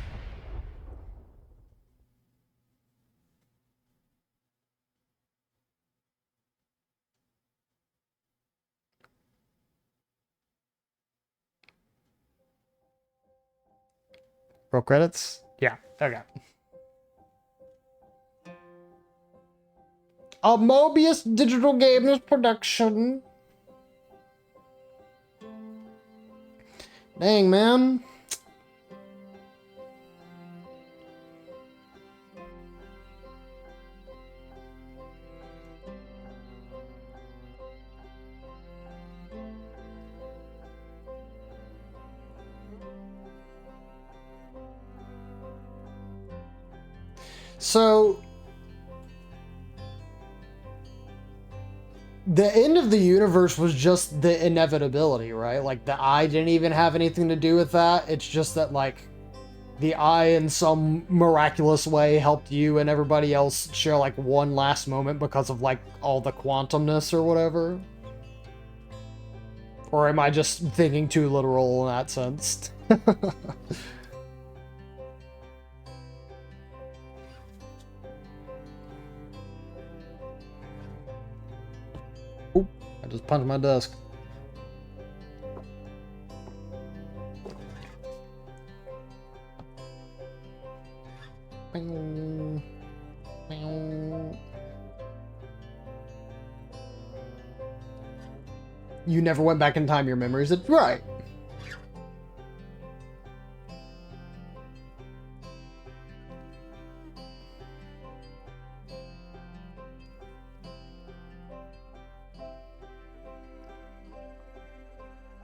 Roll credits? Yeah, okay. A Mobius Digital Games production. Dang, man. So, the end of the universe was just the inevitability, right? Like, the eye didn't even have anything to do with that. It's just that, like, the eye in some miraculous way helped you and everybody else share, like, one last moment because of, like, all the quantumness or whatever. Or am I just thinking too literal in that sense? Oop, I just punched my desk. You never went back in time, your memories. It's right.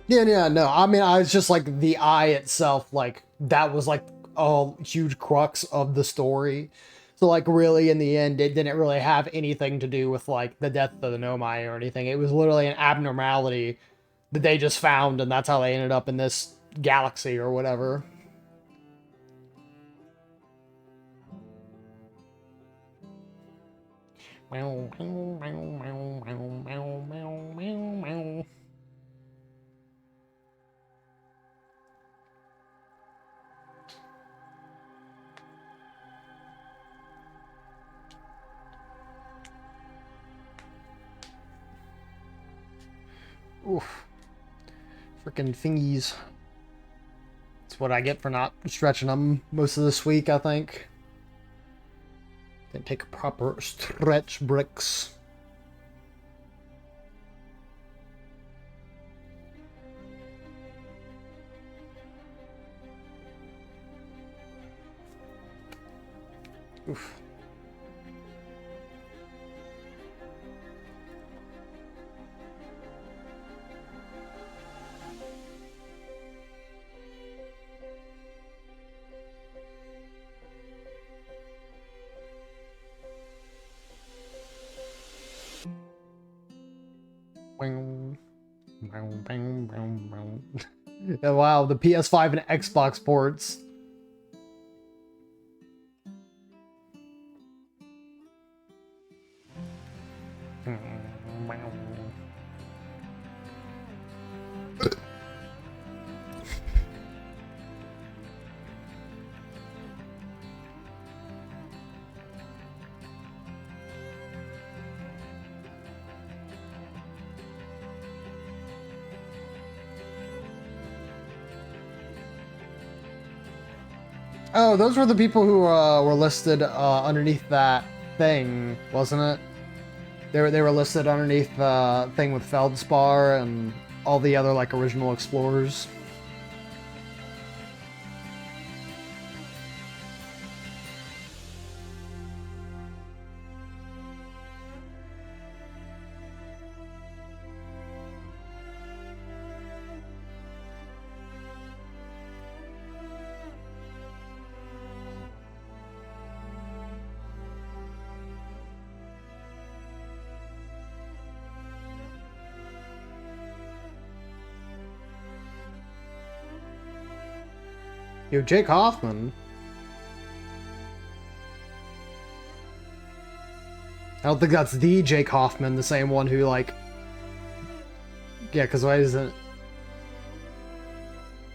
Yeah, no. I mean, I was just like the eye itself, like that was like a huge crux of the story. So like really in the end, it didn't really have anything to do with like the death of the Nomai or anything. It was literally an abnormality that they just found, and that's how they ended up in this galaxy or whatever. Oof. Freaking thingies. That's what I get for not stretching them most of this week, I think. Didn't take proper stretch bricks. Oof. Yeah, wow, the PS5 and Xbox ports. Oh, those were the people who were listed underneath that thing, wasn't it? They were listed underneath the thing with Feldspar and all the other like original explorers. Yo, Jake Hoffman. I don't think that's the Jake Hoffman, the same one who, like... Yeah, because why isn't...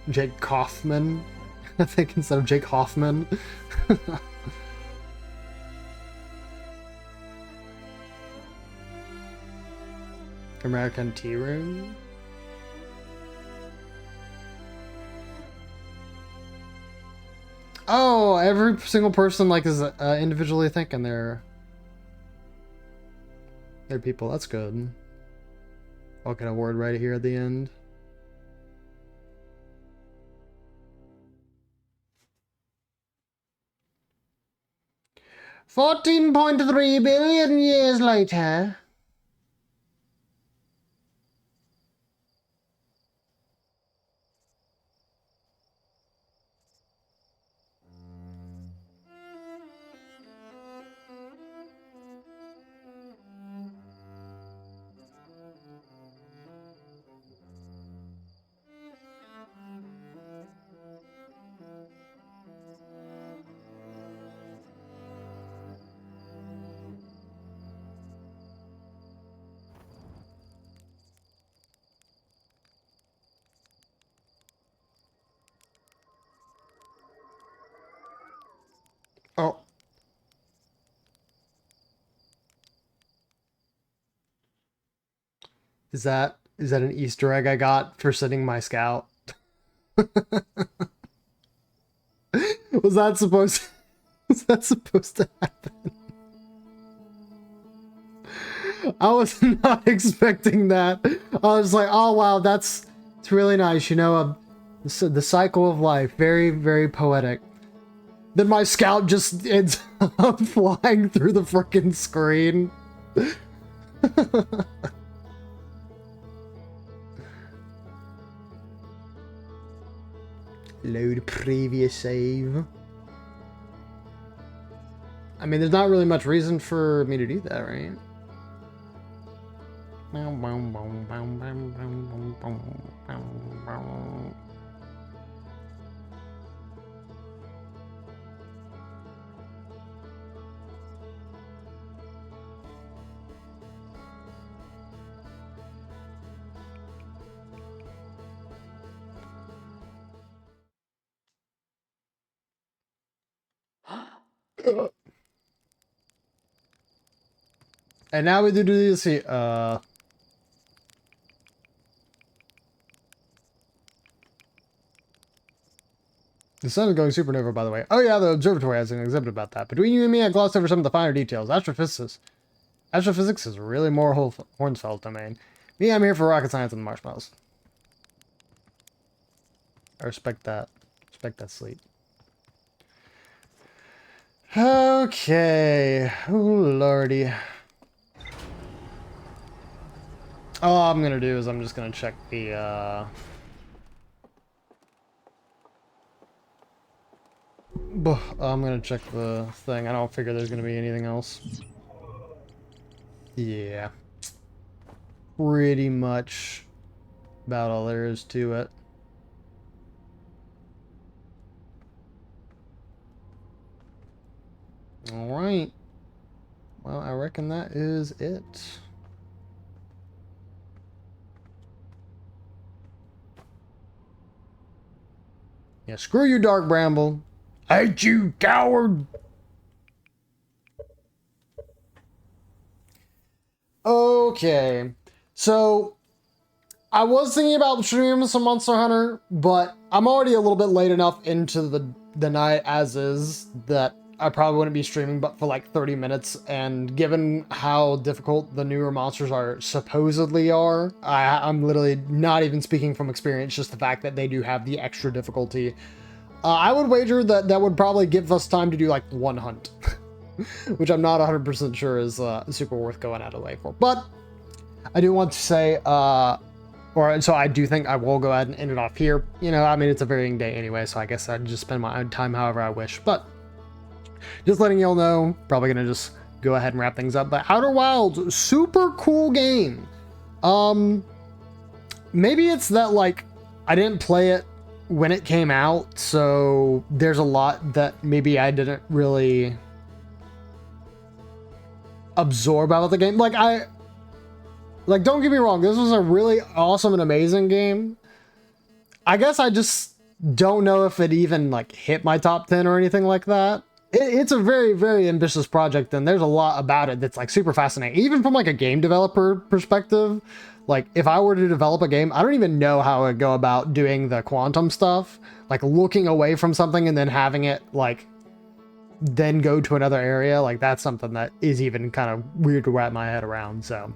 Jake Kaufman? I think instead of Jake Hoffman. American Tea Room? Oh, every single person like is individually thinking they're people. That's good. I'll get a word right here at the end. $14.3 billion years later. Oh. Is that an Easter egg I got for sitting my scout? Was that supposed that's supposed to happen. I was not expecting that. I was like, oh wow, it's really nice, you know, the cycle of life. Very, very poetic. Then my scout just ends up flying through the freaking screen. Load previous save. I mean, there's not really much reason for me to do that, right? And now we do this. The sun is going supernova, by the way. Oh yeah, the observatory has an exhibit about that. Between you and me, I glossed over some of the finer details. Astrophysics is really more Hornsfeld domain. Me, I'm here for rocket science and the marshmallows. I respect that. Respect that sleep. Okay. Oh lordy. All I'm gonna do is I'm just gonna check the I'm gonna check the thing. I don't figure there's gonna be anything else. Yeah. Pretty much about all there is to it. Alright. Well, I reckon that is it. Yeah, screw you, Dark Bramble. I hate you, coward! Okay. So, I was thinking about streaming some Monster Hunter, but I'm already a little bit late enough into the night as is that I probably wouldn't be streaming but for like 30 minutes, and given how difficult the newer monsters supposedly are, I'm literally not even speaking from experience, just the fact that they do have the extra difficulty. I would wager that would probably give us time to do like one hunt, which I'm not 100% sure is super worth going out of the way for. But I do want to say, so I do think I will go ahead and end it off here. You know, I mean, it's a varying day anyway, so I guess I'd just spend my own time however I wish. But just letting y'all know, probably gonna just go ahead and wrap things up. But Outer Wilds, super cool game. Maybe it's that like I didn't play it when it came out, so there's a lot that maybe I didn't really absorb about the game. Like don't get me wrong, this was a really awesome and amazing game. I guess I just don't know if it even like hit my top 10 or anything like that. It's a very, very ambitious project, and there's a lot about it that's like super fascinating. Even from like a game developer perspective, like if I were to develop a game, I don't even know how I'd go about doing the quantum stuff, like looking away from something and then having it like then go to another area. Like that's something that is even kind of weird to wrap my head around. So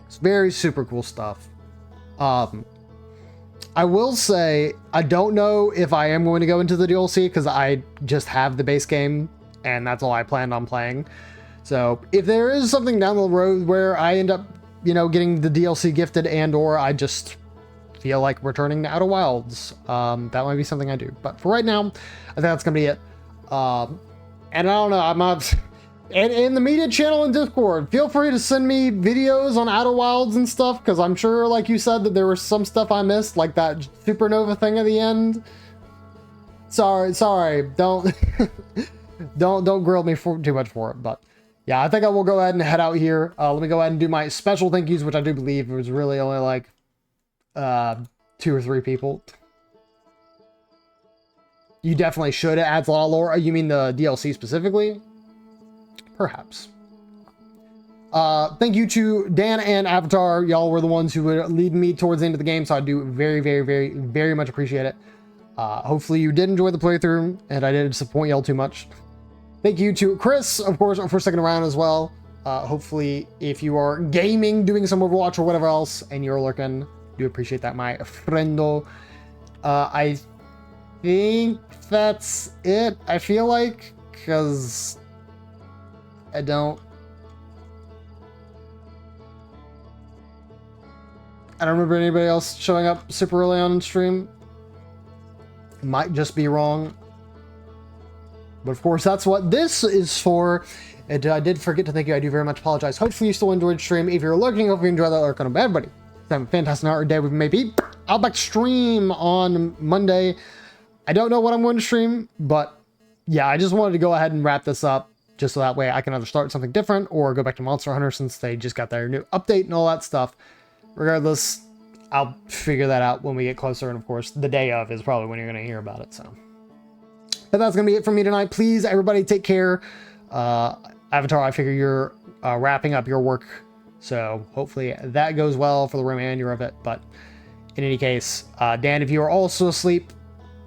it's very super cool stuff. I will say, I don't know if I am going to go into the DLC because I just have the base game and that's all I planned on playing. So if there is something down the road where I end up, you know, getting the DLC gifted and or I just feel like returning to Outer Wilds, that might be something I do. But for right now, I think that's going to be it. And I don't know, I'm not... And in the media channel and Discord, feel free to send me videos on Outer Wilds and stuff, because I'm sure, like you said, that there was some stuff I missed, like that supernova thing at the end. Sorry, don't don't grill me for too much for it, but yeah, I think I will go ahead and head out here. Let me go ahead and do my special thank yous, which I do believe was really only like 2 or 3 people. You definitely should. It adds a lot of lore. You mean the DLC specifically? Perhaps. Thank you to Dan and Avatar. Y'all were the ones who would lead me towards the end of the game, so I do very, very, very, very much appreciate it. Hopefully you did enjoy the playthrough, and I didn't disappoint y'all too much. Thank you to Chris, of course, for sticking around as well. Hopefully, if you are gaming, doing some Overwatch or whatever else, and you're lurking, do appreciate that, my friendo. I think that's it, I feel like, because I don't remember anybody else showing up super early on stream. Might just be wrong. But of course, that's what this is for. And I did forget to thank you. I do very much apologize. Hopefully you still enjoyed the stream. If you're lurking, hope you enjoy that lurk on a bad buddy. Have a fantastic night or day we may be. I'll back stream on Monday. I don't know what I'm going to stream, but yeah, I just wanted to go ahead and wrap this up just so that way I can either start something different or go back to Monster Hunter since they just got their new update and all that stuff. Regardless, I'll figure that out when we get closer. And of course, the day of is probably when you're going to hear about it. So, but that's going to be it for me tonight. Please, everybody, take care. Avatar, I figure you're wrapping up your work. So hopefully that goes well for the remainder of it. But in any case, Dan, if you are also asleep,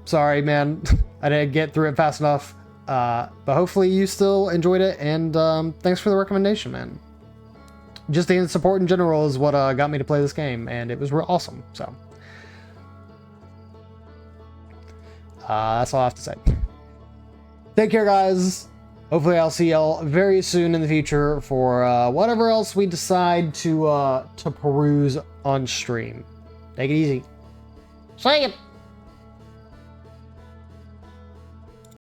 sorry, man. I didn't get through it fast enough. But hopefully you still enjoyed it. And thanks for the recommendation, man. Just the support in general is what got me to play this game. And it was real awesome. So that's all I have to say. Take care, guys. Hopefully I'll see y'all very soon in the future for whatever else we decide to peruse on stream. Take it easy. See ya.